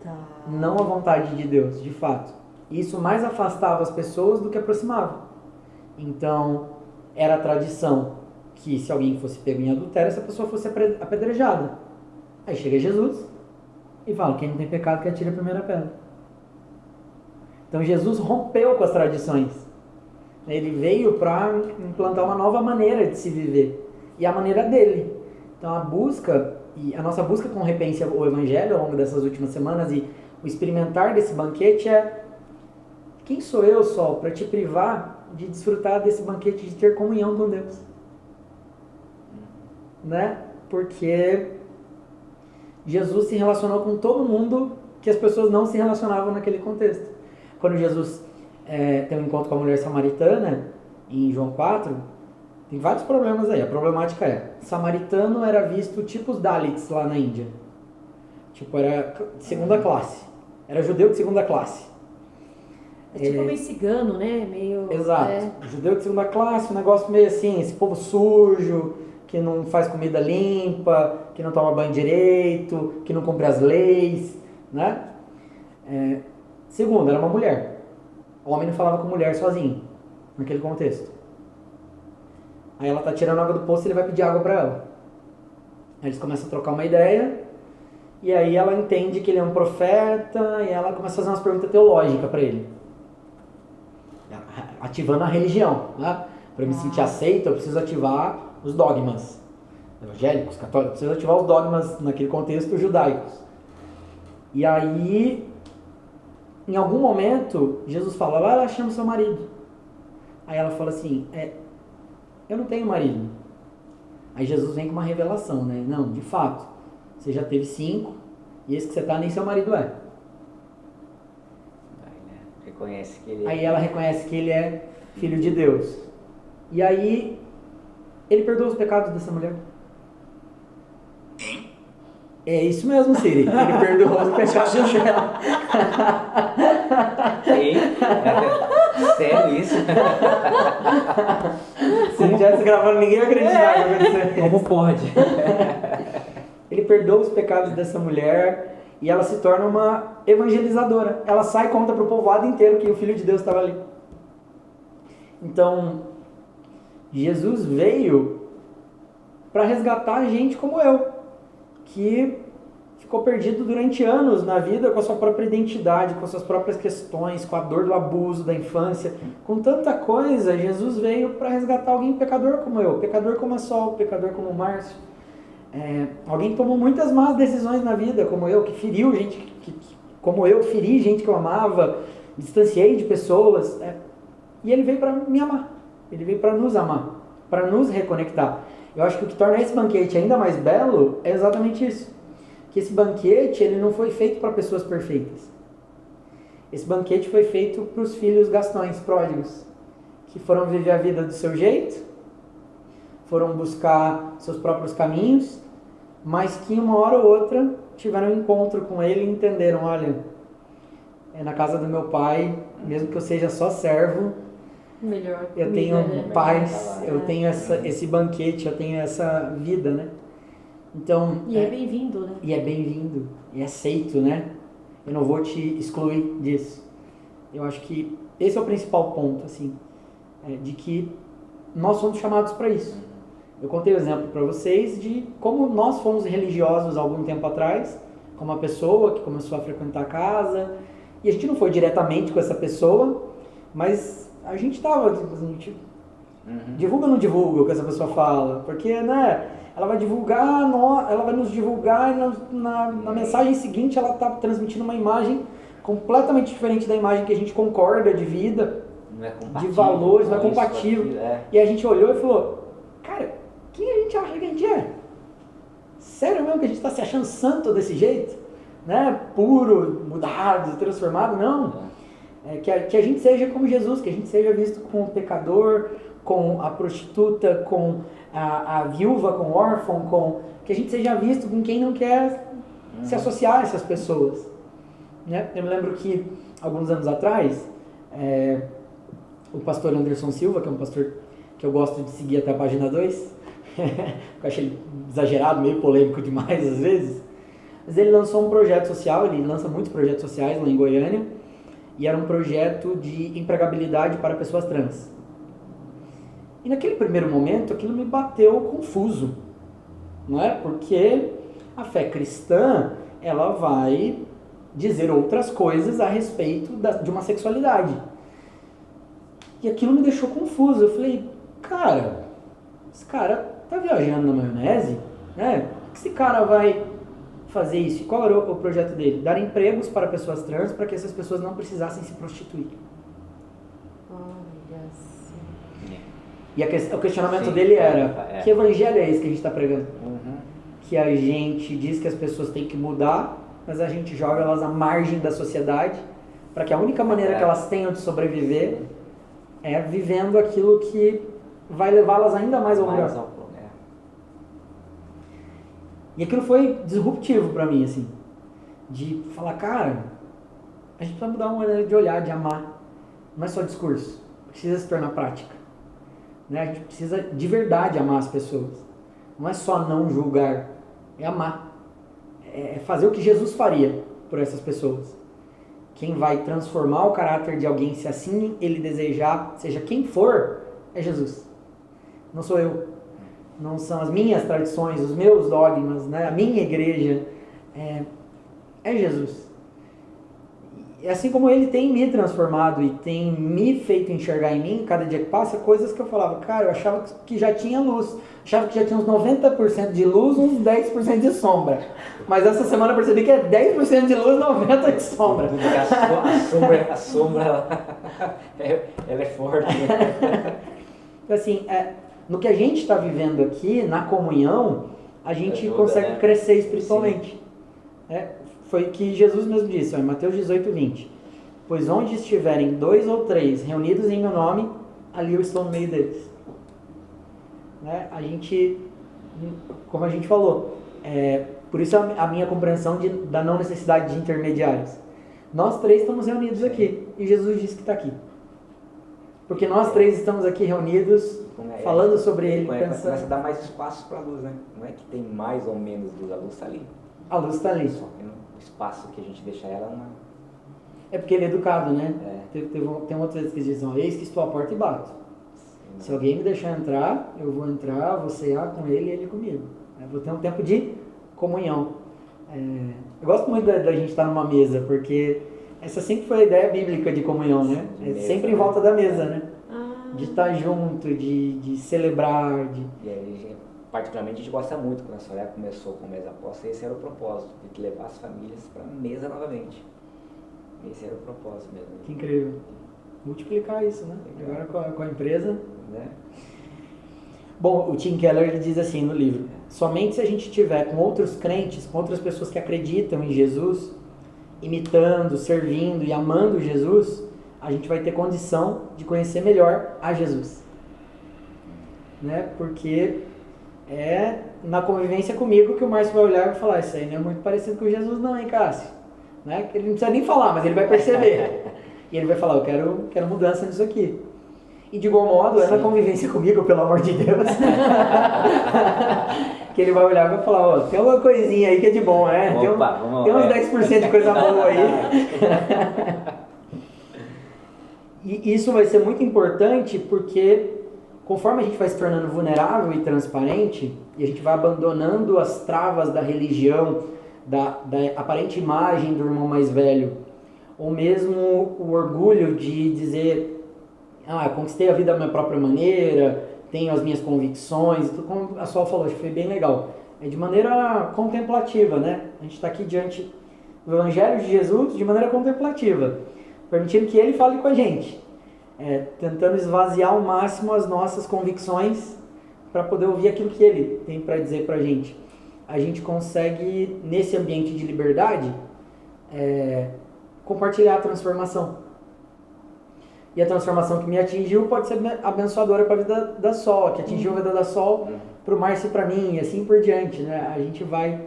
Tá. Não a vontade de Deus, de fato. Isso mais afastava as pessoas do que aproximava. Então, era a tradição que se alguém fosse pego em adultério, essa pessoa fosse apedrejada. Aí chega Jesus e fala, quem não tem pecado que atire a primeira pedra. Então Jesus rompeu com as tradições. Ele veio para implantar uma nova maneira de se viver. E a maneira dele. Então a nossa busca com Repense o Evangelho ao longo dessas últimas semanas e o experimentar desse banquete é: quem sou eu, Sol, para te privar de desfrutar desse banquete, de ter comunhão com Deus? Né? Porque Jesus se relacionou com todo mundo que as pessoas não se relacionavam naquele contexto. Quando Jesus tem um encontro com a mulher samaritana, em João 4, tem vários problemas aí. A problemática samaritano era visto tipo os Dalits lá na Índia. Tipo, era de segunda classe. Era judeu de segunda classe. É tipo meio cigano, né? Meio... Exato. Judeu de segunda classe, um negócio meio assim, esse povo sujo, que não faz comida limpa, que não toma banho direito, que não cumpre as leis, né? Segundo, era uma mulher. O homem não falava com mulher sozinho, naquele contexto. Aí ela tá tirando água do poço e ele vai pedir água para ela. Aí eles começam a trocar uma ideia, e aí ela entende que ele é um profeta, e ela começa a fazer umas perguntas teológicas para ele. Ativando a religião, né? Para eu me sentir aceito, eu preciso ativar os dogmas evangélicos, católicos, eu preciso ativar os dogmas naquele contexto judaicos. E aí, em algum momento, Jesus fala, vai lá, chama o seu marido. Aí ela fala assim, eu não tenho marido. Aí Jesus vem com uma revelação, né? Não, de fato, você já teve 5, e esse que você tá nem seu marido é. Reconhece que ele Aí ela reconhece que ele é filho de Deus. E aí, ele perdoa os pecados dessa mulher. É isso mesmo, Siri. Ele perdoou os pecados dela. Ei, sério isso? Se não estivesse gravando, ninguém ia acreditar. Como pode? Ele perdoa os pecados dessa mulher e ela se torna uma evangelizadora. Ela sai e conta para o povoado inteiro que o Filho de Deus estava ali. Então, Jesus veio para resgatar gente como eu, que ficou perdido durante anos na vida com a sua própria identidade, com as suas próprias questões, com a dor do abuso da infância, com tanta coisa. Jesus veio para resgatar alguém pecador como eu, pecador como a Sol, pecador como o Márcio, alguém que tomou muitas más decisões na vida como eu, que feriu gente, como eu feri gente que eu amava, distanciei de pessoas, e ele veio para me amar, ele veio para nos amar, para nos reconectar. Eu acho que o que torna esse banquete ainda mais belo é exatamente isso. Que esse banquete, ele não foi feito para pessoas perfeitas. Esse banquete foi feito para os filhos gastões, pródigos, que foram viver a vida do seu jeito, foram buscar seus próprios caminhos, mas que uma hora ou outra tiveram um encontro com ele e entenderam, olha, na casa do meu pai, mesmo que eu seja só servo, melhor eu tenho paz, eu tenho esse banquete, eu tenho essa vida, né? Então, E é bem-vindo, né? e é bem-vindo, e é aceito, né? Eu não vou te excluir disso. Eu acho que esse é o principal ponto, assim, de que nós somos chamados para isso. Eu contei o exemplo para vocês de como nós fomos religiosos há algum tempo atrás, com uma pessoa que começou a frequentar a casa, e a gente não foi diretamente com essa pessoa, mas a gente estava, tipo, a gente divulga ou não divulga o que essa pessoa fala, porque, né, ela vai divulgar, ela vai nos divulgar e na mensagem seguinte ela está transmitindo uma imagem completamente diferente da imagem que a gente concorda de vida, Não é de valores, não é isso, compatível. aquilo, é. E a gente olhou e falou, cara, quem a gente acha que a gente é? Sério mesmo que a gente está se achando santo desse jeito? Né? Puro, mudado, transformado? Não. Que a gente seja como Jesus, que a gente seja visto com o pecador, com a prostituta, com a viúva, com o órfão, que a gente seja visto com quem não quer se associar a essas pessoas. Né? Eu me lembro que, alguns anos atrás, o pastor Anderson Silva, que é um pastor que eu gosto de seguir até a página 2, eu acho ele exagerado, meio polêmico demais às vezes, mas ele lançou um projeto social, ele lança muitos projetos sociais lá em Goiânia, e era um projeto de empregabilidade para pessoas trans. E naquele primeiro momento aquilo me bateu confuso, não é? Porque a fé cristã, ela vai dizer outras coisas a respeito de uma sexualidade. E aquilo me deixou confuso. Eu falei, cara, esse cara tá viajando na maionese, né? Por que esse cara vai fazer isso? E qual era o projeto dele? Dar empregos para pessoas trans para que essas pessoas não precisassem se prostituir. Olha assim. E o questionamento Sim, dele era, que evangelho é esse que a gente está pregando? Que a gente diz que as pessoas têm que mudar, mas a gente joga elas à margem da sociedade, para que a única maneira que elas tenham de sobreviver é vivendo aquilo que vai levá-las ainda mais ao melhor. E aquilo foi disruptivo para mim, assim, de falar, cara, a gente precisa mudar uma maneira de olhar, de amar. Não é só discurso, precisa se tornar prática. Né? A gente precisa de verdade amar as pessoas. Não é só não julgar, é amar. É fazer o que Jesus faria por essas pessoas. Quem vai transformar o caráter de alguém, se assim ele desejar, seja quem for, é Jesus. Não sou eu. Não são as minhas tradições, os meus dogmas, né? A minha igreja. É Jesus. E assim como ele tem me transformado e tem me feito enxergar em mim, cada dia que passa, coisas que eu falava, cara, eu achava que já tinha luz. Achava que já tinha uns 90% de luz, uns 10% de sombra. Mas essa semana eu percebi que é 10% de luz, 90% de sombra. A sombra ela é forte. Assim, no que a gente está vivendo aqui, na comunhão, a gente ajuda, consegue né? crescer espiritualmente. Foi o que Jesus mesmo disse, em Mateus 18:20. Pois onde estiverem 2 ou 3 reunidos em meu nome, ali eu estou no meio deles. Né? A gente, como a gente falou, por isso a minha compreensão da não necessidade de intermediários. Nós 3 estamos reunidos aqui, e Jesus disse que está aqui. Porque nós 3 estamos aqui reunidos, falando sobre Ele, pensando... Começa a dar mais espaço para a luz, né? Não é que tem mais ou menos luz, a luz está ali. A luz está ali. Só que o espaço que a gente deixa ela é uma... É porque ele é educado, né? Tem outras vezes que dizem, eis que estou à porta e bato. Se alguém me deixar entrar, eu vou entrar, vou cear com ele e ele comigo. Vou ter um tempo de comunhão. Eu gosto muito da gente estar numa mesa, porque essa sempre foi a ideia bíblica de comunhão, né? Mesa, sempre em volta da mesa, né? Ah. De estar junto, de celebrar. E aí, particularmente, a gente gosta muito quando a Soraya começou com Mesa Aposta, esse era o propósito, de levar as famílias para a mesa novamente. Esse era o propósito mesmo. Que incrível. Multiplicar isso, né? Agora com a empresa. Né? Bom, o Tim Keller ele diz assim no livro, somente se a gente estiver com outros crentes, com outras pessoas que acreditam em Jesus, imitando, servindo e amando Jesus, a gente vai ter condição de conhecer melhor a Jesus. Né? Porque é na convivência comigo que o Márcio vai olhar e falar, isso aí não é muito parecido com Jesus não, hein, Cássio? Né? Que ele não precisa nem falar, mas ele vai perceber. E ele vai falar, eu quero mudança nisso aqui. E de igual modo, é na convivência comigo, pelo amor de Deus. Que ele vai olhar e vai falar, ó, tem uma coisinha aí que é de bom, né? Tem uns 10% de coisa boa aí. E isso vai ser muito importante porque conforme a gente vai se tornando vulnerável e transparente, e a gente vai abandonando as travas da religião, da aparente imagem do irmão mais velho, ou mesmo o orgulho de dizer, eu conquistei a vida da minha própria maneira, tenho as minhas convicções, como a Sol falou, acho que foi bem legal. É de maneira contemplativa, né? A gente está aqui diante do Evangelho de Jesus de maneira contemplativa, permitindo que Ele fale com a gente. Tentando esvaziar ao máximo as nossas convicções para poder ouvir aquilo que Ele tem para dizer para a gente. A gente consegue, nesse ambiente de liberdade, compartilhar a transformação. E a transformação que me atingiu pode ser abençoadora para a vida da Sol, que atingiu a vida da Sol para o Márcio e para mim, e assim por diante, né? A gente vai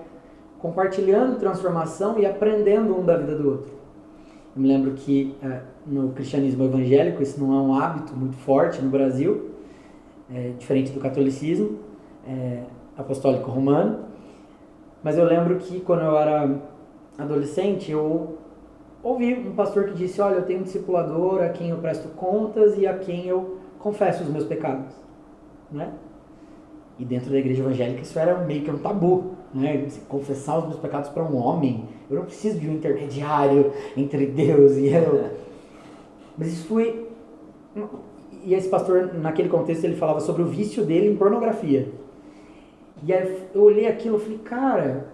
compartilhando transformação e aprendendo um da vida do outro. Eu me lembro que no cristianismo evangélico isso não é um hábito muito forte no Brasil, diferente do catolicismo apostólico romano, mas eu lembro que quando eu era adolescente eu ouvi um pastor que disse, olha, eu tenho um discipulador a quem eu presto contas e a quem eu confesso os meus pecados, né? E dentro da igreja evangélica isso era meio que um tabu, né? Confessar os meus pecados para um homem, eu não preciso de um intermediário entre Deus e eu. Mas isso foi... E esse pastor, naquele contexto, ele falava sobre o vício dele em pornografia. E aí eu olhei aquilo e falei, cara,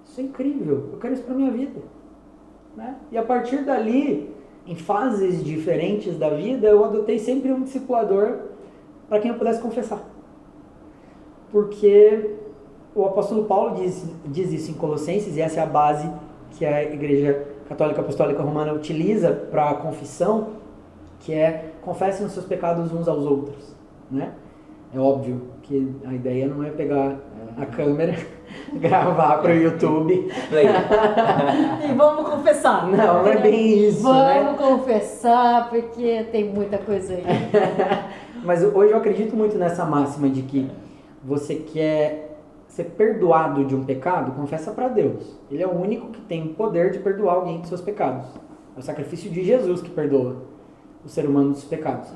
isso é incrível, eu quero isso para minha vida. Né? E a partir dali, em fases diferentes da vida, eu adotei sempre um discipulador para quem eu pudesse confessar. Porque o apóstolo Paulo diz isso em Colossenses, e essa é a base que a Igreja Católica Apostólica Romana utiliza para a confissão, que é confessem os seus pecados uns aos outros. Né? É óbvio que a ideia não é pegar a câmera, gravar para o YouTube. E vamos confessar. Não é bem isso, Vamos confessar, porque tem muita coisa aí. Mas hoje eu acredito muito nessa máxima de que você quer ser perdoado de um pecado, confessa para Deus. Ele é o único que tem o poder de perdoar alguém dos seus pecados. É o sacrifício de Jesus que perdoa o ser humano dos pecados.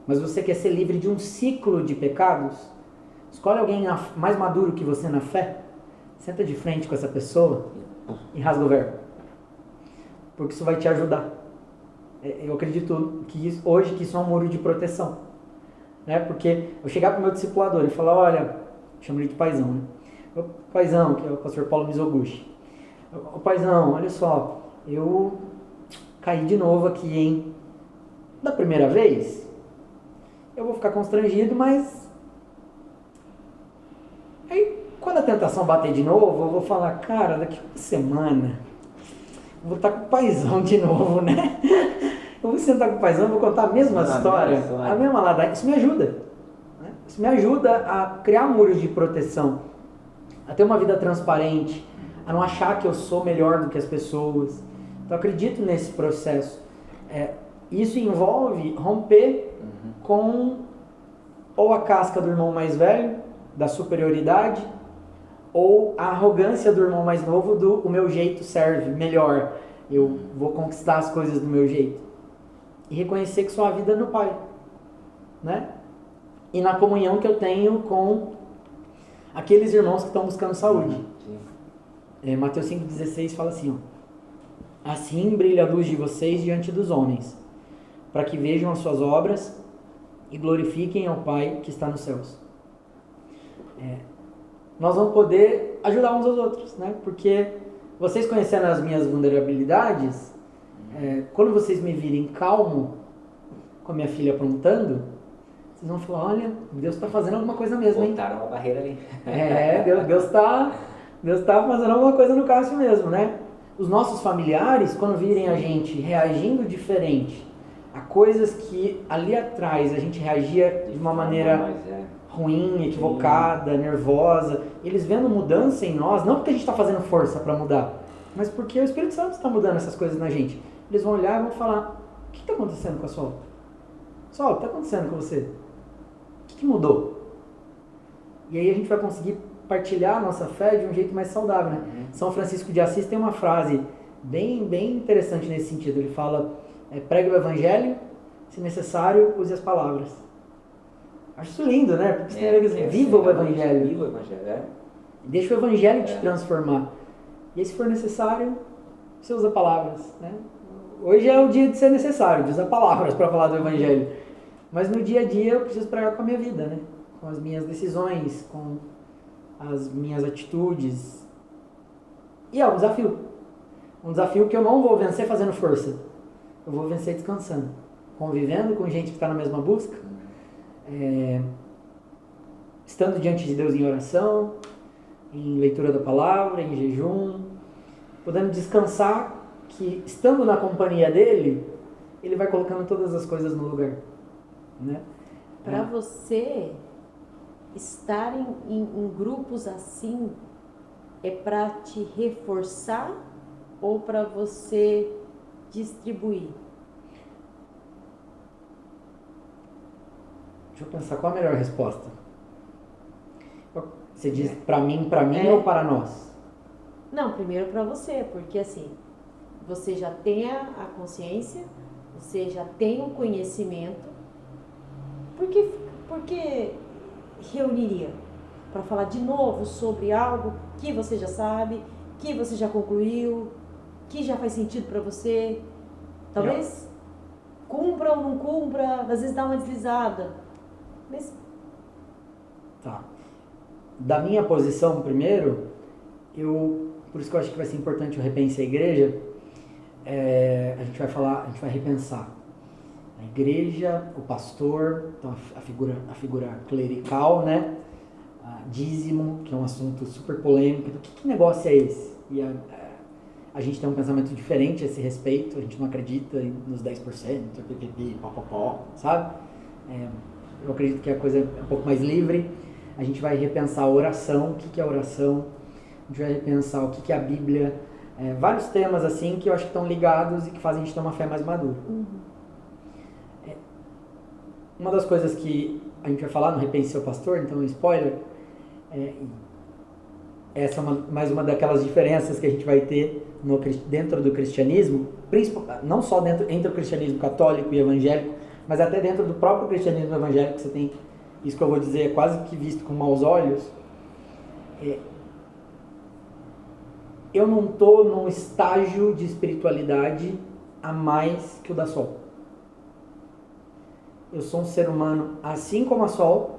Mas você quer ser livre de um ciclo de pecados? Escolhe alguém mais maduro que você na fé, senta de frente com essa pessoa e rasga o verbo. Porque isso vai te ajudar. Eu acredito que hoje que isso é um muro de proteção. Né? Porque eu chegar para o meu discipulador e falar, olha, chamo ele de paizão, né? O paizão, que é o pastor Paulo Mizoguchi. O paizão, olha só, eu caí de novo aqui, hein? Da primeira vez, eu vou ficar constrangido, mas aí quando a tentação bater de novo, eu vou falar, cara, daqui uma semana eu vou estar com o paizão de novo, né? Eu vou sentar com o paizão, vou contar a mesma história, a mesma ladainha. Isso me ajuda. Né? Isso me ajuda a criar muros de proteção, a ter uma vida transparente, a não achar que eu sou melhor do que as pessoas. Então eu acredito nesse processo. Isso envolve romper com ou a casca do irmão mais velho, da superioridade, ou a arrogância do irmão mais novo do o meu jeito serve melhor, eu vou conquistar as coisas do meu jeito. E reconhecer que sou a vida no Pai, né? E na comunhão que eu tenho com aqueles irmãos que estão buscando saúde. Mateus 5,16 fala assim, ó, assim brilha a luz de vocês diante dos homens, para que vejam as suas obras e glorifiquem ao Pai que está nos céus. Nós vamos poder ajudar uns aos outros, né? Porque vocês conhecendo as minhas vulnerabilidades, quando vocês me virem calmo, com a minha filha aprontando, vocês vão falar, olha, Deus está fazendo alguma coisa mesmo, hein? Botaram uma barreira ali. Deus está fazendo alguma coisa no Cássio mesmo, né? Os nossos familiares, quando virem a gente reagindo diferente a coisas que ali atrás a gente reagia de uma maneira ruim, equivocada, nervosa, eles vendo mudança em nós, não porque a gente está fazendo força para mudar, mas porque o Espírito Santo está mudando essas coisas na gente. Eles vão olhar e vão falar, o que está acontecendo com a sua? Saulo, o que está acontecendo com você? O que mudou? E aí a gente vai conseguir partilhar a nossa fé de um jeito mais saudável, né? São Francisco de Assis tem uma frase bem interessante nesse sentido. Ele fala, pregue o evangelho, se necessário, use as palavras. Acho isso lindo, né? Porque você tem a ver com assim, viva o evangelho. Viva o evangelho, Deixa o evangelho te transformar. E aí, se for necessário, você usa palavras, né? Hoje é o dia de ser necessário, de usar palavras para falar do evangelho. Mas no dia a dia eu preciso pregar com a minha vida, né? Com as minhas decisões, com as minhas atitudes. E é um desafio. Um desafio que eu não vou vencer fazendo força. Eu vou vencer descansando. Convivendo com gente que está na mesma busca. Estando diante de Deus em oração, em leitura da palavra, em jejum. Podendo descansar que, estando na companhia dele, ele vai colocando todas as coisas no lugar. Né? Para você estar em grupos assim, é para te reforçar ou para você distribuir? Deixa eu pensar, qual a melhor resposta? Você diz para mim ou para nós? Não, primeiro para você, porque assim, você já tem a consciência, você já tem o conhecimento. Por que reuniria? Para falar de novo sobre algo que você já sabe, que você já concluiu, que já faz sentido para você. Talvez cumpra ou não cumpra, às vezes dá uma deslizada. Mas... Tá. Da minha posição, primeiro, por isso que eu acho que vai ser importante o Repense a Igreja, a gente vai repensar a igreja, o pastor, então a figura clerical, né? Dízimo, que é um assunto super polêmico. Que negócio é esse? E a gente tem um pensamento diferente a esse respeito, a gente não acredita nos 10%, sabe? Eu acredito que a coisa é um pouco mais livre. A gente vai repensar a oração, o que é oração, a gente vai repensar o que é a Bíblia, vários temas assim que eu acho que estão ligados e que fazem a gente ter uma fé mais madura. Uma das coisas que a gente vai falar no Repense Seu Pastor, então spoiler, essa é mais uma daquelas diferenças que a gente vai ter dentro do cristianismo, não só entre o cristianismo católico e evangélico, mas até dentro do próprio cristianismo evangélico. Você tem, isso que eu vou dizer, é quase que visto com maus olhos. Eu não estou num estágio de espiritualidade a mais que o da Sol. Eu sou um ser humano assim como a Sol,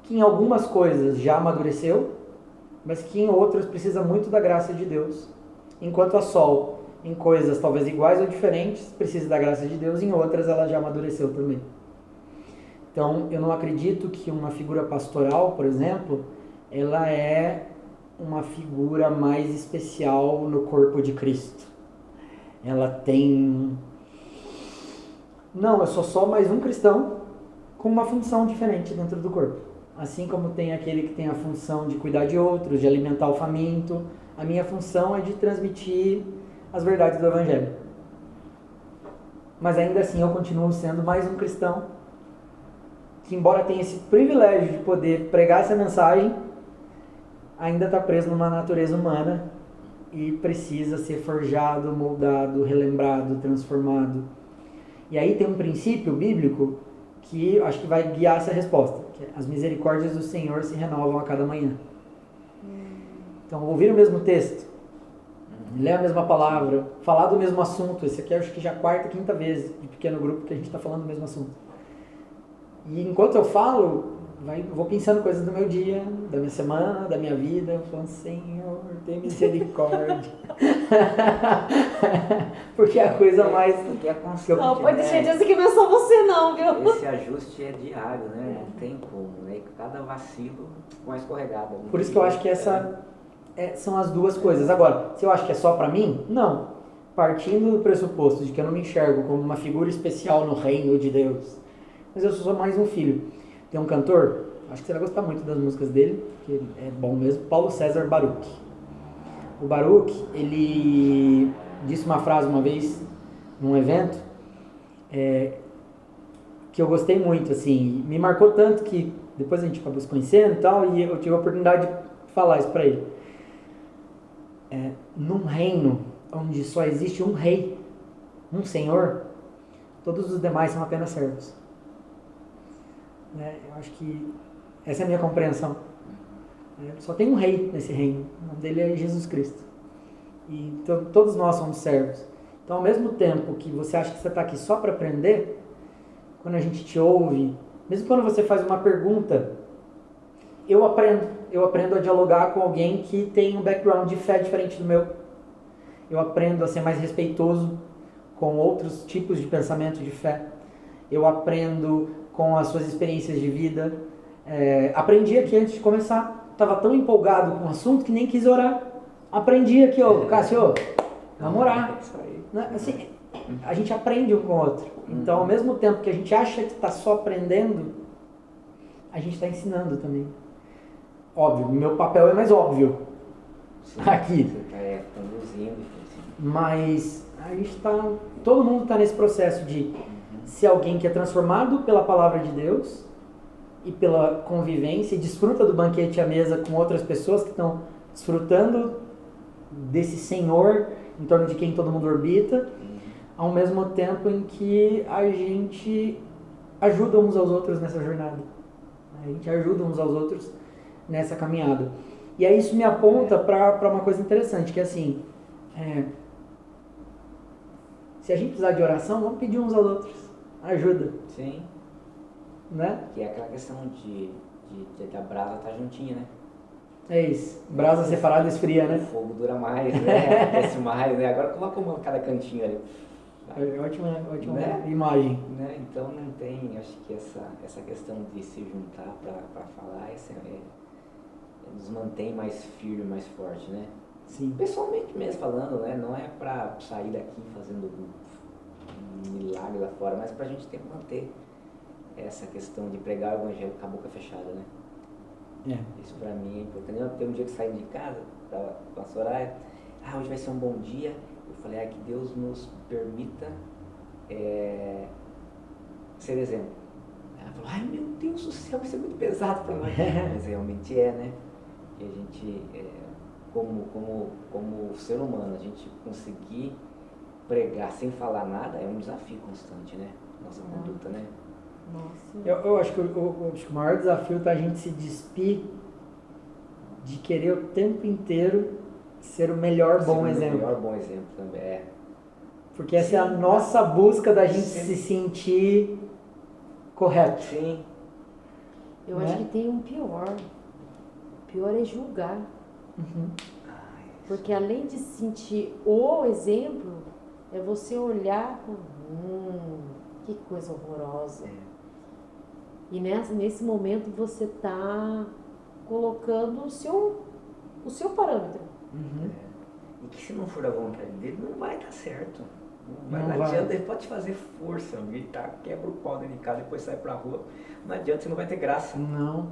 que em algumas coisas já amadureceu, mas que em outras precisa muito da graça de Deus. Enquanto a Sol, em coisas talvez iguais ou diferentes, precisa da graça de Deus, em outras ela já amadureceu também. Então, eu não acredito que uma figura pastoral, por exemplo, ela é uma figura mais especial no corpo de Cristo. Ela tem... Não, eu sou só mais um cristão com uma função diferente dentro do corpo. Assim como tem aquele que tem a função de cuidar de outros, de alimentar o faminto, a minha função é de transmitir as verdades do Evangelho. Mas ainda assim eu continuo sendo mais um cristão que, embora tenha esse privilégio de poder pregar essa mensagem, ainda está preso numa natureza humana e precisa ser forjado, moldado, relembrado, transformado. E aí tem um princípio bíblico que acho que vai guiar essa resposta, que é: as misericórdias do Senhor se renovam a cada manhã. Então, ouvir o mesmo texto, ler a mesma palavra, falar do mesmo assunto. Esse aqui acho que já é a quarta, quinta vez de pequeno grupo que a gente está falando do mesmo assunto. E enquanto eu falo, vou pensando coisas do meu dia, da minha semana, da minha vida, falando: Senhor, tem misericórdia. Porque é a coisa mais... Porque é constante, não, pode deixar disso que não é só você não, viu? Esse ajuste é diário, né? Não tem como, né? Cada vacilo, uma escorregada. Por isso que eu acho que são as duas coisas. Agora, se eu acho que é só pra mim, não. Partindo do pressuposto de que eu não me enxergo como uma figura especial no reino de Deus, mas eu sou só mais um filho. Tem um cantor, acho que você vai gostar muito das músicas dele, que é bom mesmo, Paulo César Baruch. O Baruch, ele disse uma frase uma vez, num evento, que eu gostei muito, assim, me marcou tanto que depois a gente acabou se conhecendo e tal, e eu tive a oportunidade de falar isso para ele. Num reino onde só existe um rei, um senhor, todos os demais são apenas servos. Né? Eu acho que essa é a minha compreensão. Só tem um rei nesse reino, o nome dele é Jesus Cristo. E então, todos nós somos servos. Então, ao mesmo tempo que você acha que você está aqui só para aprender, quando a gente te ouve, mesmo quando você faz uma pergunta, eu aprendo a dialogar com alguém que tem um background de fé diferente do meu. Eu aprendo a ser mais respeitoso com outros tipos de pensamento de fé. Eu aprendo com as suas experiências de vida. Aprendi aqui antes de começar. Estava tão empolgado com o assunto que nem quis orar. Aprendi aqui, Cássio, vamos orar. Assim, a gente aprende um com o outro. Então, ao mesmo tempo que a gente acha que está só aprendendo, a gente está ensinando também. Óbvio, meu papel é mais óbvio. Sim, aqui. Você está conduzindo. Mas a gente tá, todo mundo está nesse processo de ser alguém que é transformado pela palavra de Deus e pela convivência e desfruta do banquete à mesa com outras pessoas que estão desfrutando desse Senhor em torno de quem todo mundo orbita, ao mesmo tempo em que a gente ajuda uns aos outros nessa jornada. A gente ajuda uns aos outros nessa caminhada. E aí isso me aponta para uma coisa interessante, que é assim, se a gente precisar de oração, vamos pedir uns aos outros. Ajuda. Sim. Né? Que é aquela questão de a brasa tá juntinha, né? É isso. Brasa separada esfria, né? O fogo dura mais, né? Aquece mais, né? Agora coloca uma em cada cantinho ali. Ótima né? imagem. Né? Então não tem, acho que essa questão de se juntar para falar, nos mantém mais firme, mais forte, né? Sim. Pessoalmente mesmo falando, né? Não é para sair daqui fazendo um milagre lá fora, mas para a gente ter que manter essa questão de pregar o evangelho com a boca fechada, né? Isso para mim é importante. Tem um dia que saí de casa para a Soraya, hoje vai ser um bom dia. Eu falei, que Deus nos permita ser exemplo. Ela falou, meu Deus do céu, vai ser muito pesado para nós. Mas realmente né? Que a gente, como ser humano, a gente conseguir pregar sem falar nada é um desafio constante, né? Nossa conduta, né? Nossa. Eu acho que o maior desafio tá a gente se despir de querer o tempo inteiro ser o melhor bom exemplo. O melhor bom exemplo também, Porque essa é a nossa busca da gente se sentir correto. Sim. Eu acho que tem um pior. O pior é julgar. Porque além de sentir o exemplo, é você olhar com que coisa horrorosa. E nesse momento você está colocando o seu parâmetro. E que se não for da vontade dele, não vai dar certo. Não adianta, ele pode fazer força, gritar, quebra o pau dentro de casa, depois sai pra rua. Não adianta, você não vai ter graça. Não.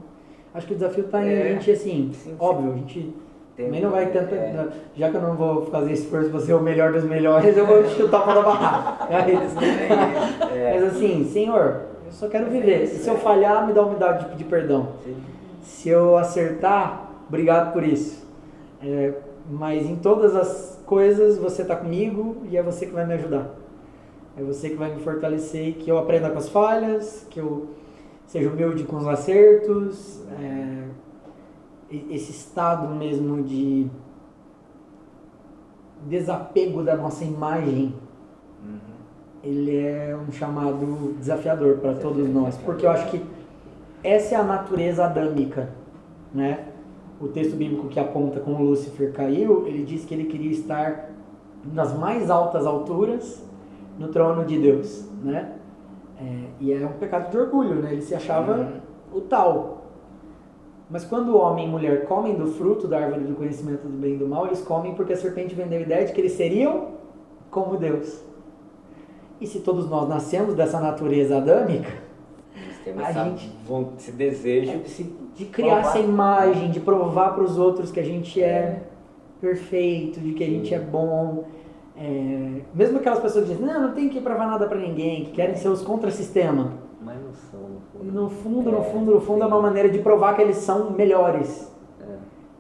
Acho que o desafio está em a gente, assim, óbvio, a gente também não vai tentar, já que eu não vou fazer esforço para ser o melhor dos melhores, eu vou chutar para da barraca. Mas assim, Senhor, eu só quero viver. Se eu falhar, me dá a humildade de pedir perdão. Sim. Se eu acertar, obrigado por isso. Mas em todas as coisas você está comigo e é você que vai me ajudar. É você que vai me fortalecer e que eu aprenda com as falhas, que eu seja humilde com os acertos. Esse estado mesmo de desapego da nossa imagem, ele é um chamado desafiador para todos nós, porque eu acho que essa é a natureza adâmica, né? O texto bíblico que aponta como Lúcifer caiu, ele diz que ele queria estar nas mais altas alturas no trono de Deus, né? E é um pecado de orgulho, né? Ele se achava o tal. Mas quando o homem e mulher comem do fruto da árvore do conhecimento do bem e do mal, eles comem porque a serpente vendeu a ideia de que eles seriam como Deus. E se todos nós nascemos dessa natureza adâmica, a gente esse desejo de criar essa imagem, de provar para os outros que a gente é perfeito, de que a gente é bom. Mesmo aquelas pessoas que dizem, não tem que provar nada para ninguém, que querem ser os contra-sistema. Mas não são, No fundo é uma maneira de provar que eles são melhores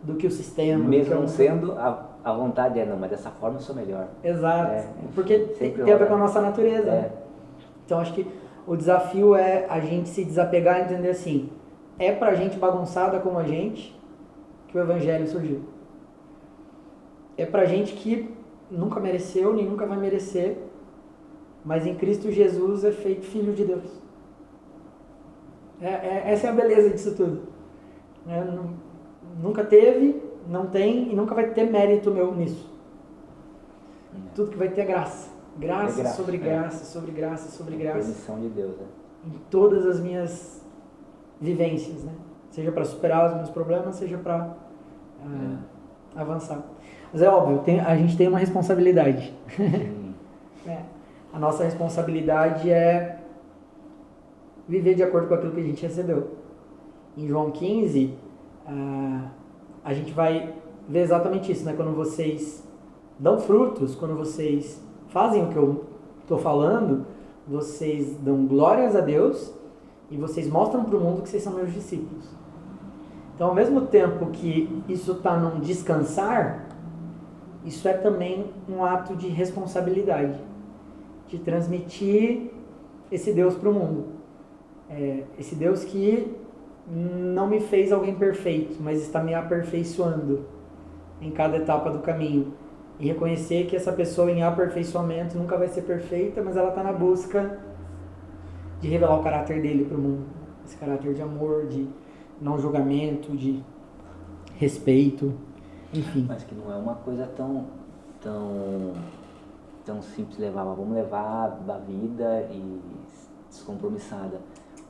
do que o sistema. Mesmo não sendo, a vontade não, mas dessa forma eu sou melhor. Exato, porque tem a ver com a nossa natureza. Então acho que o desafio é a gente se desapegar e entender assim, é pra gente bagunçada como a gente que o evangelho surgiu. É pra gente que nunca mereceu, nem nunca vai merecer, mas em Cristo Jesus é feito filho de Deus. Essa é a beleza disso tudo. Nunca teve, não tem e nunca vai ter mérito meu nisso. Tudo que vai ter é graça. Graça sobre graça, sobre graça, sobre graça. Permissão de Deus, em todas as minhas vivências, né? Seja para superar os meus problemas, seja para avançar. Mas é óbvio, a gente tem uma responsabilidade. A nossa responsabilidade é viver de acordo com aquilo que a gente recebeu. Em João 15, a gente vai ver exatamente isso, né? Quando vocês dão frutos, quando vocês fazem o que eu estou falando, vocês dão glórias a Deus e vocês mostram para o mundo que vocês são meus discípulos. Então, ao mesmo tempo que isso está num descansar, isso é também um ato de responsabilidade, de transmitir esse Deus para o mundo. Esse Deus que não me fez alguém perfeito, mas está me aperfeiçoando em cada etapa do caminho. E reconhecer que essa pessoa em aperfeiçoamento nunca vai ser perfeita, mas ela está na busca de revelar o caráter dele para o mundo. Esse caráter de amor, de não julgamento, de respeito, enfim. Mas que não é uma coisa tão simples levar. Vamos levar da vida e descompromissada.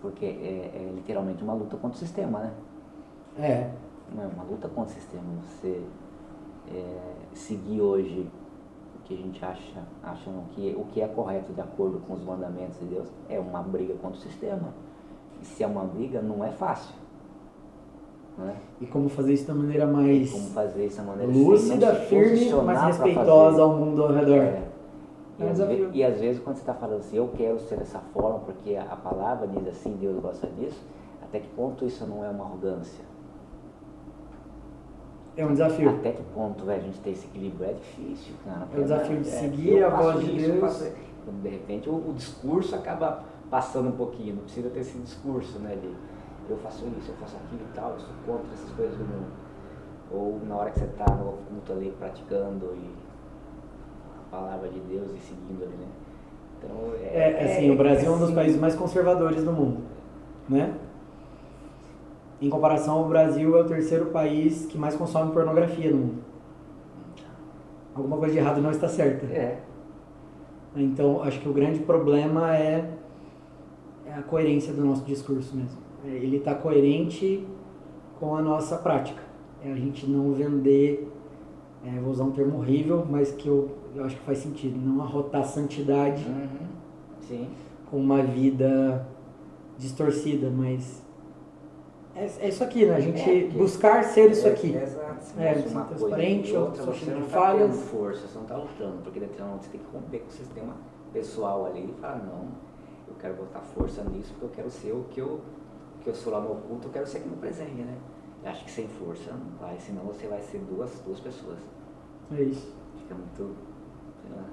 Porque é literalmente uma luta contra o sistema, né? Não é uma luta contra o sistema. Você seguir hoje o que a gente acha não, que o que é correto de acordo com os mandamentos de Deus é uma briga contra o sistema. E se é uma briga, não é fácil. Né? E como fazer isso da maneira mais lúcida, firme, mais respeitosa ao mundo ao redor. E às vezes quando você está falando assim, eu quero ser dessa forma, porque a palavra diz assim, Deus gosta disso, até que ponto isso não é uma arrogância? É um desafio. Até que ponto a gente ter esse equilíbrio é difícil, cara. É o desafio de seguir a voz de Deus. De repente o discurso acaba passando um pouquinho, não precisa ter esse discurso, né, de eu faço isso, eu faço aquilo e tal, eu sou contra essas coisas do mundo. Ou na hora que você está no culto ali praticando a palavra de Deus e seguindo ali, né? Então, assim, o Brasil é um dos países mais conservadores do mundo, né? Em comparação ao Brasil, é o terceiro país que mais consome pornografia no mundo. Alguma coisa de errado não está certa. Então, acho que o grande problema é a coerência do nosso discurso mesmo. Ele está coerente com a nossa prática. A gente não vender, vou usar um termo horrível, mas que eu acho que faz sentido, não arrotar santidade com uma vida distorcida, mas é isso aqui, né? A gente buscar ser isso aqui. Exato. Uma transparente, outra você cheia não de está falhas. tendo força, você não está lutando, porque literalmente você tem que romper com o sistema pessoal ali e falar, não, eu quero botar força nisso, porque eu quero ser o que eu sou lá no oculto, eu quero ser aqui no presente, né? Eu acho que sem força não vai, senão você vai ser duas pessoas. É isso. Fica muito, sei lá,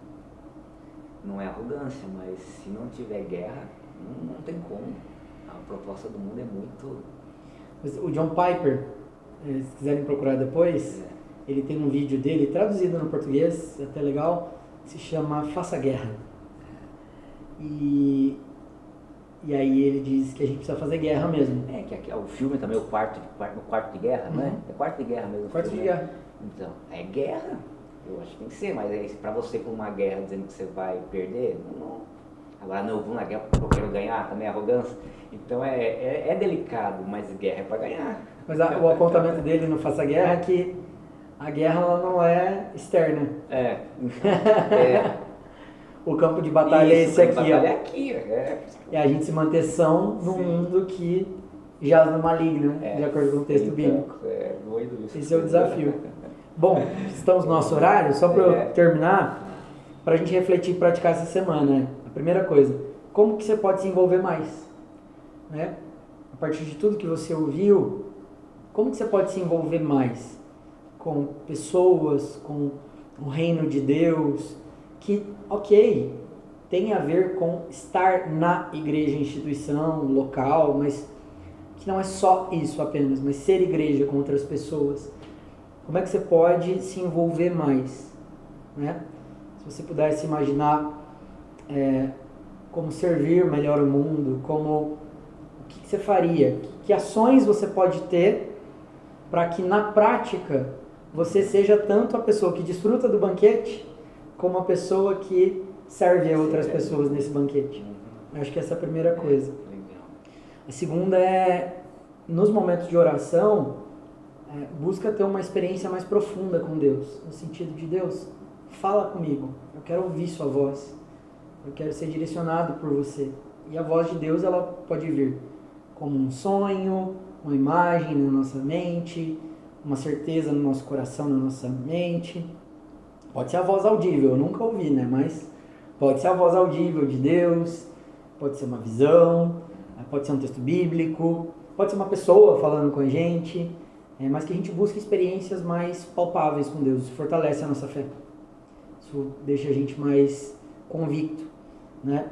não é arrogância, mas se não tiver guerra, não tem como. A proposta do mundo é muito... O John Piper, se quiserem procurar depois, ele tem um vídeo dele, traduzido no português, é até legal, se chama Faça Guerra. E aí ele diz que a gente precisa fazer guerra mesmo. Que o filme também, o quarto de guerra, né? É quarto de guerra mesmo. Quarto de guerra. Então, é guerra. Eu acho que tem que ser, mas pra você ir pra uma guerra dizendo que você vai perder, não. Agora não, eu vou na guerra porque eu quero ganhar, também é arrogância. Então é delicado, mas guerra é pra ganhar. Mas o apontamento dele no Faça Guerra é que a guerra ela não é externa. O campo de batalha é esse aqui, ó. É a gente se manter são num mundo que jaz no maligno, de acordo com o texto bíblico. Doido isso. Esse é o desafio. Bom, estamos no nosso horário, só para eu terminar, para a gente refletir e praticar essa semana. A primeira coisa, como que você pode se envolver mais né? A partir de tudo que você ouviu, como que você pode se envolver mais com pessoas, com o reino de Deus, que, ok, tem a ver com estar na igreja, instituição, local, mas que não é só isso apenas, mas ser igreja com outras pessoas. Como é que você pode se envolver mais, né? Se você pudesse imaginar como servir melhor o mundo, o que você faria, que ações você pode ter para que na prática você seja tanto a pessoa que desfruta do banquete, como a pessoa que serve a outras pessoas nesse banquete. Eu acho que essa é a primeira coisa. A segunda é, nos momentos de oração, busca ter uma experiência mais profunda com Deus, no sentido de Deus, fala comigo, eu quero ouvir sua voz, eu quero ser direcionado por você. E a voz de Deus, ela pode vir como um sonho, uma imagem na nossa mente, uma certeza no nosso coração, na nossa mente. Pode ser a voz audível, eu nunca ouvi, né? Mas pode ser a voz audível de Deus, pode ser uma visão, pode ser um texto bíblico, pode ser uma pessoa falando com a gente, mas que a gente busque experiências mais palpáveis com Deus, isso fortalece a nossa fé. Isso deixa a gente mais convicto, né?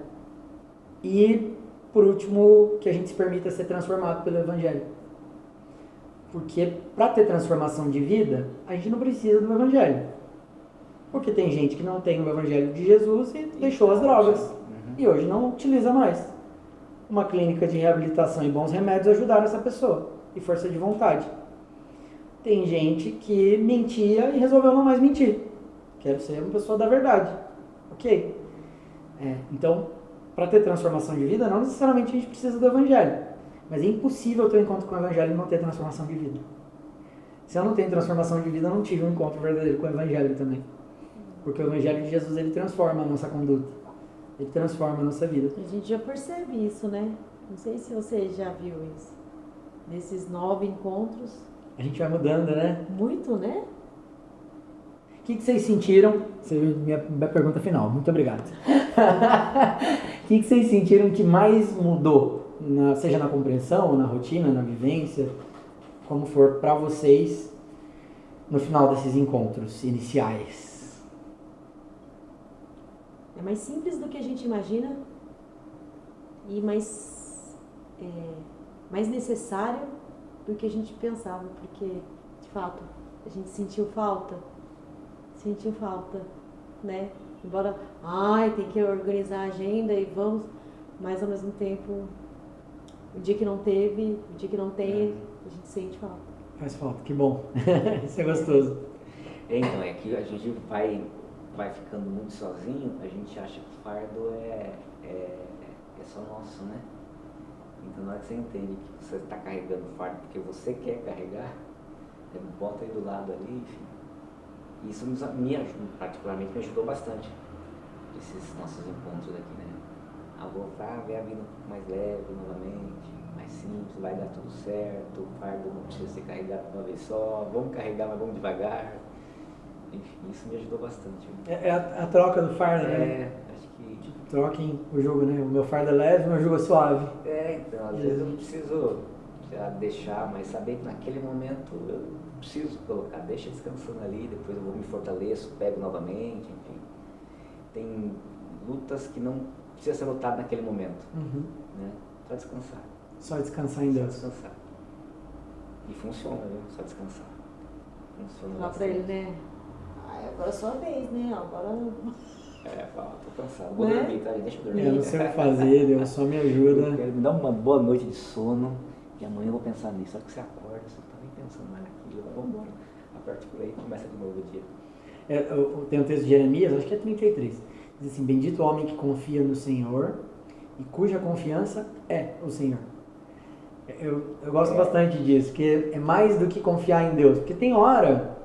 E, por último, que a gente se permita ser transformado pelo Evangelho. Porque para ter transformação de vida, a gente não precisa do Evangelho. Porque tem gente que não tem o Evangelho de Jesus e deixou as drogas. E hoje não utiliza mais. Uma clínica de reabilitação e bons remédios ajudaram essa pessoa. E força de vontade. Tem gente que mentia e resolveu não mais mentir. Quero ser uma pessoa da verdade. Ok? Então, para ter transformação de vida, não necessariamente a gente precisa do Evangelho. Mas é impossível ter um encontro com o Evangelho e não ter transformação de vida. Se eu não tenho transformação de vida, eu não tive um encontro verdadeiro com o Evangelho também. Porque o Evangelho de Jesus, ele transforma a nossa conduta. Ele transforma a nossa vida. A gente já percebe isso, né? Não sei se você já viu isso. Nesses 9 encontros. A gente vai mudando, né? Muito, né? O que vocês sentiram? Minha pergunta final, muito obrigado. O que vocês sentiram que mais mudou? Seja na compreensão, na rotina, na vivência, como for para vocês no final desses encontros iniciais? É mais simples do que a gente imagina e mais necessário do que a gente pensava, porque, de fato, a gente sentiu falta, né? Embora, tem que organizar a agenda e vamos, mas ao mesmo tempo, o dia que não teve, o dia que não tem, a gente sente falta. Faz falta, que bom. Isso é gostoso. Então, é que a gente vai ficando muito sozinho, a gente acha que o fardo é só nosso, né? Então, na hora que você entende que você está carregando o fardo porque você quer carregar, bota aí do lado ali, enfim. Isso particularmente me ajudou bastante, esses nossos encontros aqui, né? Vou ver a vida um pouco mais leve novamente, mais simples, vai dar tudo certo, o fardo não precisa ser carregado de uma vez só, vamos carregar, mas vamos devagar. Enfim, isso me ajudou bastante. É a troca do fardo, né? Acho que... Troquem o jugo, né? O meu fardo é leve, o meu jugo é suave. Então, às vezes eu não preciso já deixar, mas saber que naquele momento eu preciso colocar, deixa descansando ali, depois eu vou me fortaleço, pego novamente, enfim. Tem lutas que não precisa ser lutado naquele momento, né? Só descansar. Só descansar em Deus. Só descansar. E funciona, viu? Só descansar. Funciona. Falar pra ele, né? Agora é sua vez, né? Agora... Fala, tô cansado. Vou dormir, tá? Deixa eu dormir. Eu não sei o que fazer, Deus só me ajuda. Eu quero me dar uma boa noite de sono e amanhã eu vou pensar nisso. Só que você acorda, você não tá nem pensando mais naquilo. Vamos embora. Aperte por aí e começa de novo o dia. Tem um texto de Jeremias, acho que é 33. Diz assim: bendito o homem que confia no Senhor e cuja confiança é o Senhor. Eu gosto bastante disso, porque é mais do que confiar em Deus. Porque tem hora...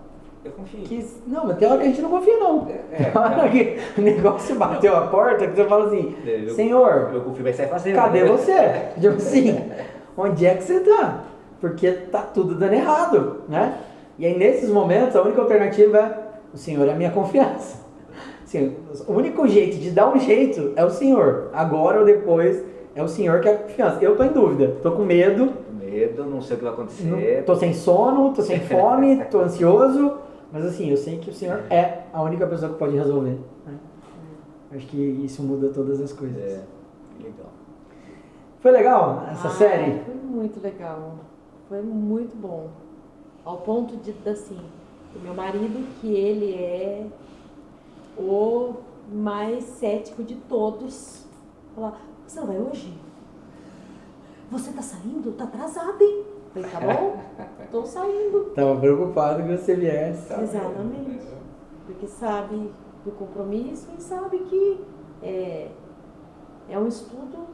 Eu confio. Não, mas tem hora que a gente não confia, não. Tem hora que o negócio bateu a porta, que você fala assim: Senhor, eu confio, vai sair fazendo. Cadê você? Tipo assim, onde é que você tá? Porque tá tudo dando errado, né? E aí nesses momentos a única alternativa é: o Senhor é a minha confiança. Assim, o único jeito de dar um jeito é o Senhor. Agora ou depois é o Senhor que é a confiança. Eu tô em dúvida, tô com medo, Medo, não sei o que vai acontecer. tô sem sono, tô sem fome, tô ansioso, mas assim, eu sei que o Senhor é a única pessoa que pode resolver. Né? Acho que isso muda todas as coisas. É, legal. Foi legal essa série? Foi muito legal. Foi muito bom. Ao ponto de, assim, o meu marido, que ele é o mais cético de todos, falar, você não vai hoje? Você tá saindo? Tá atrasado, hein? Falei, tá bom? Tô saindo. Tava preocupado que você viesse. Exatamente. Porque sabe do compromisso e sabe que é um estudo,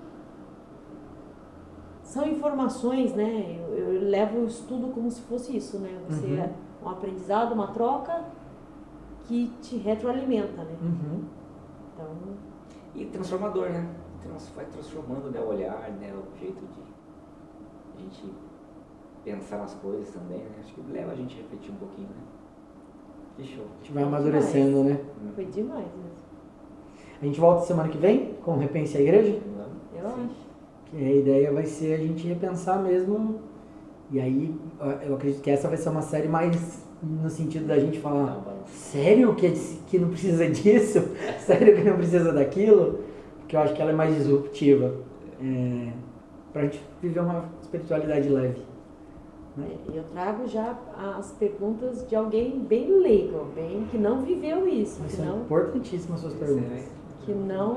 são informações, né? Eu levo o estudo como se fosse isso, né? Você é um aprendizado, uma troca que te retroalimenta, né? Então, E transformador, né? Vai transformando, né, o olhar, né, o jeito de a gente pensar nas coisas também, né? Acho que leva a gente a refletir um pouquinho, né? Que show. A gente vai amadurecendo, né? foi demais mesmo. A gente volta semana que vem com Repense a Igreja. Eu acho. Que a ideia vai ser a gente repensar mesmo. E aí, eu acredito que essa vai ser uma série mais no sentido da gente falar, sério que não precisa disso? Sério que não precisa daquilo? Porque eu acho que ela é mais disruptiva. Pra gente viver uma espiritualidade leve. Né? Eu trago já as perguntas de alguém bem leigo, bem que não viveu isso. Que São não, importantíssimas suas perguntas. que não.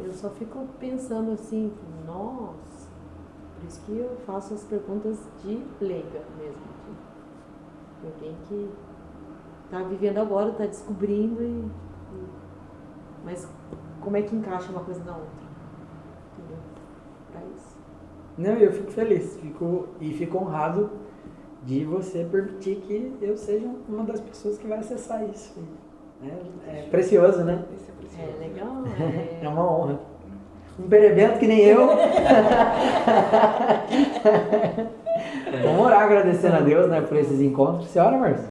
Eu só fico pensando assim, nossa. Por isso que eu faço as perguntas de leiga mesmo. De alguém que está vivendo agora, está descobrindo mas como é que encaixa uma coisa na outra? Entendeu? Pra isso. Não, eu fico feliz. Fico honrado de você permitir que eu seja uma das pessoas que vai acessar isso. É precioso, né? Esse é precioso. É legal. É uma honra. Um perebento que nem eu. Vamos orar agradecendo a Deus, né, por esses encontros. Você ora, Marcio?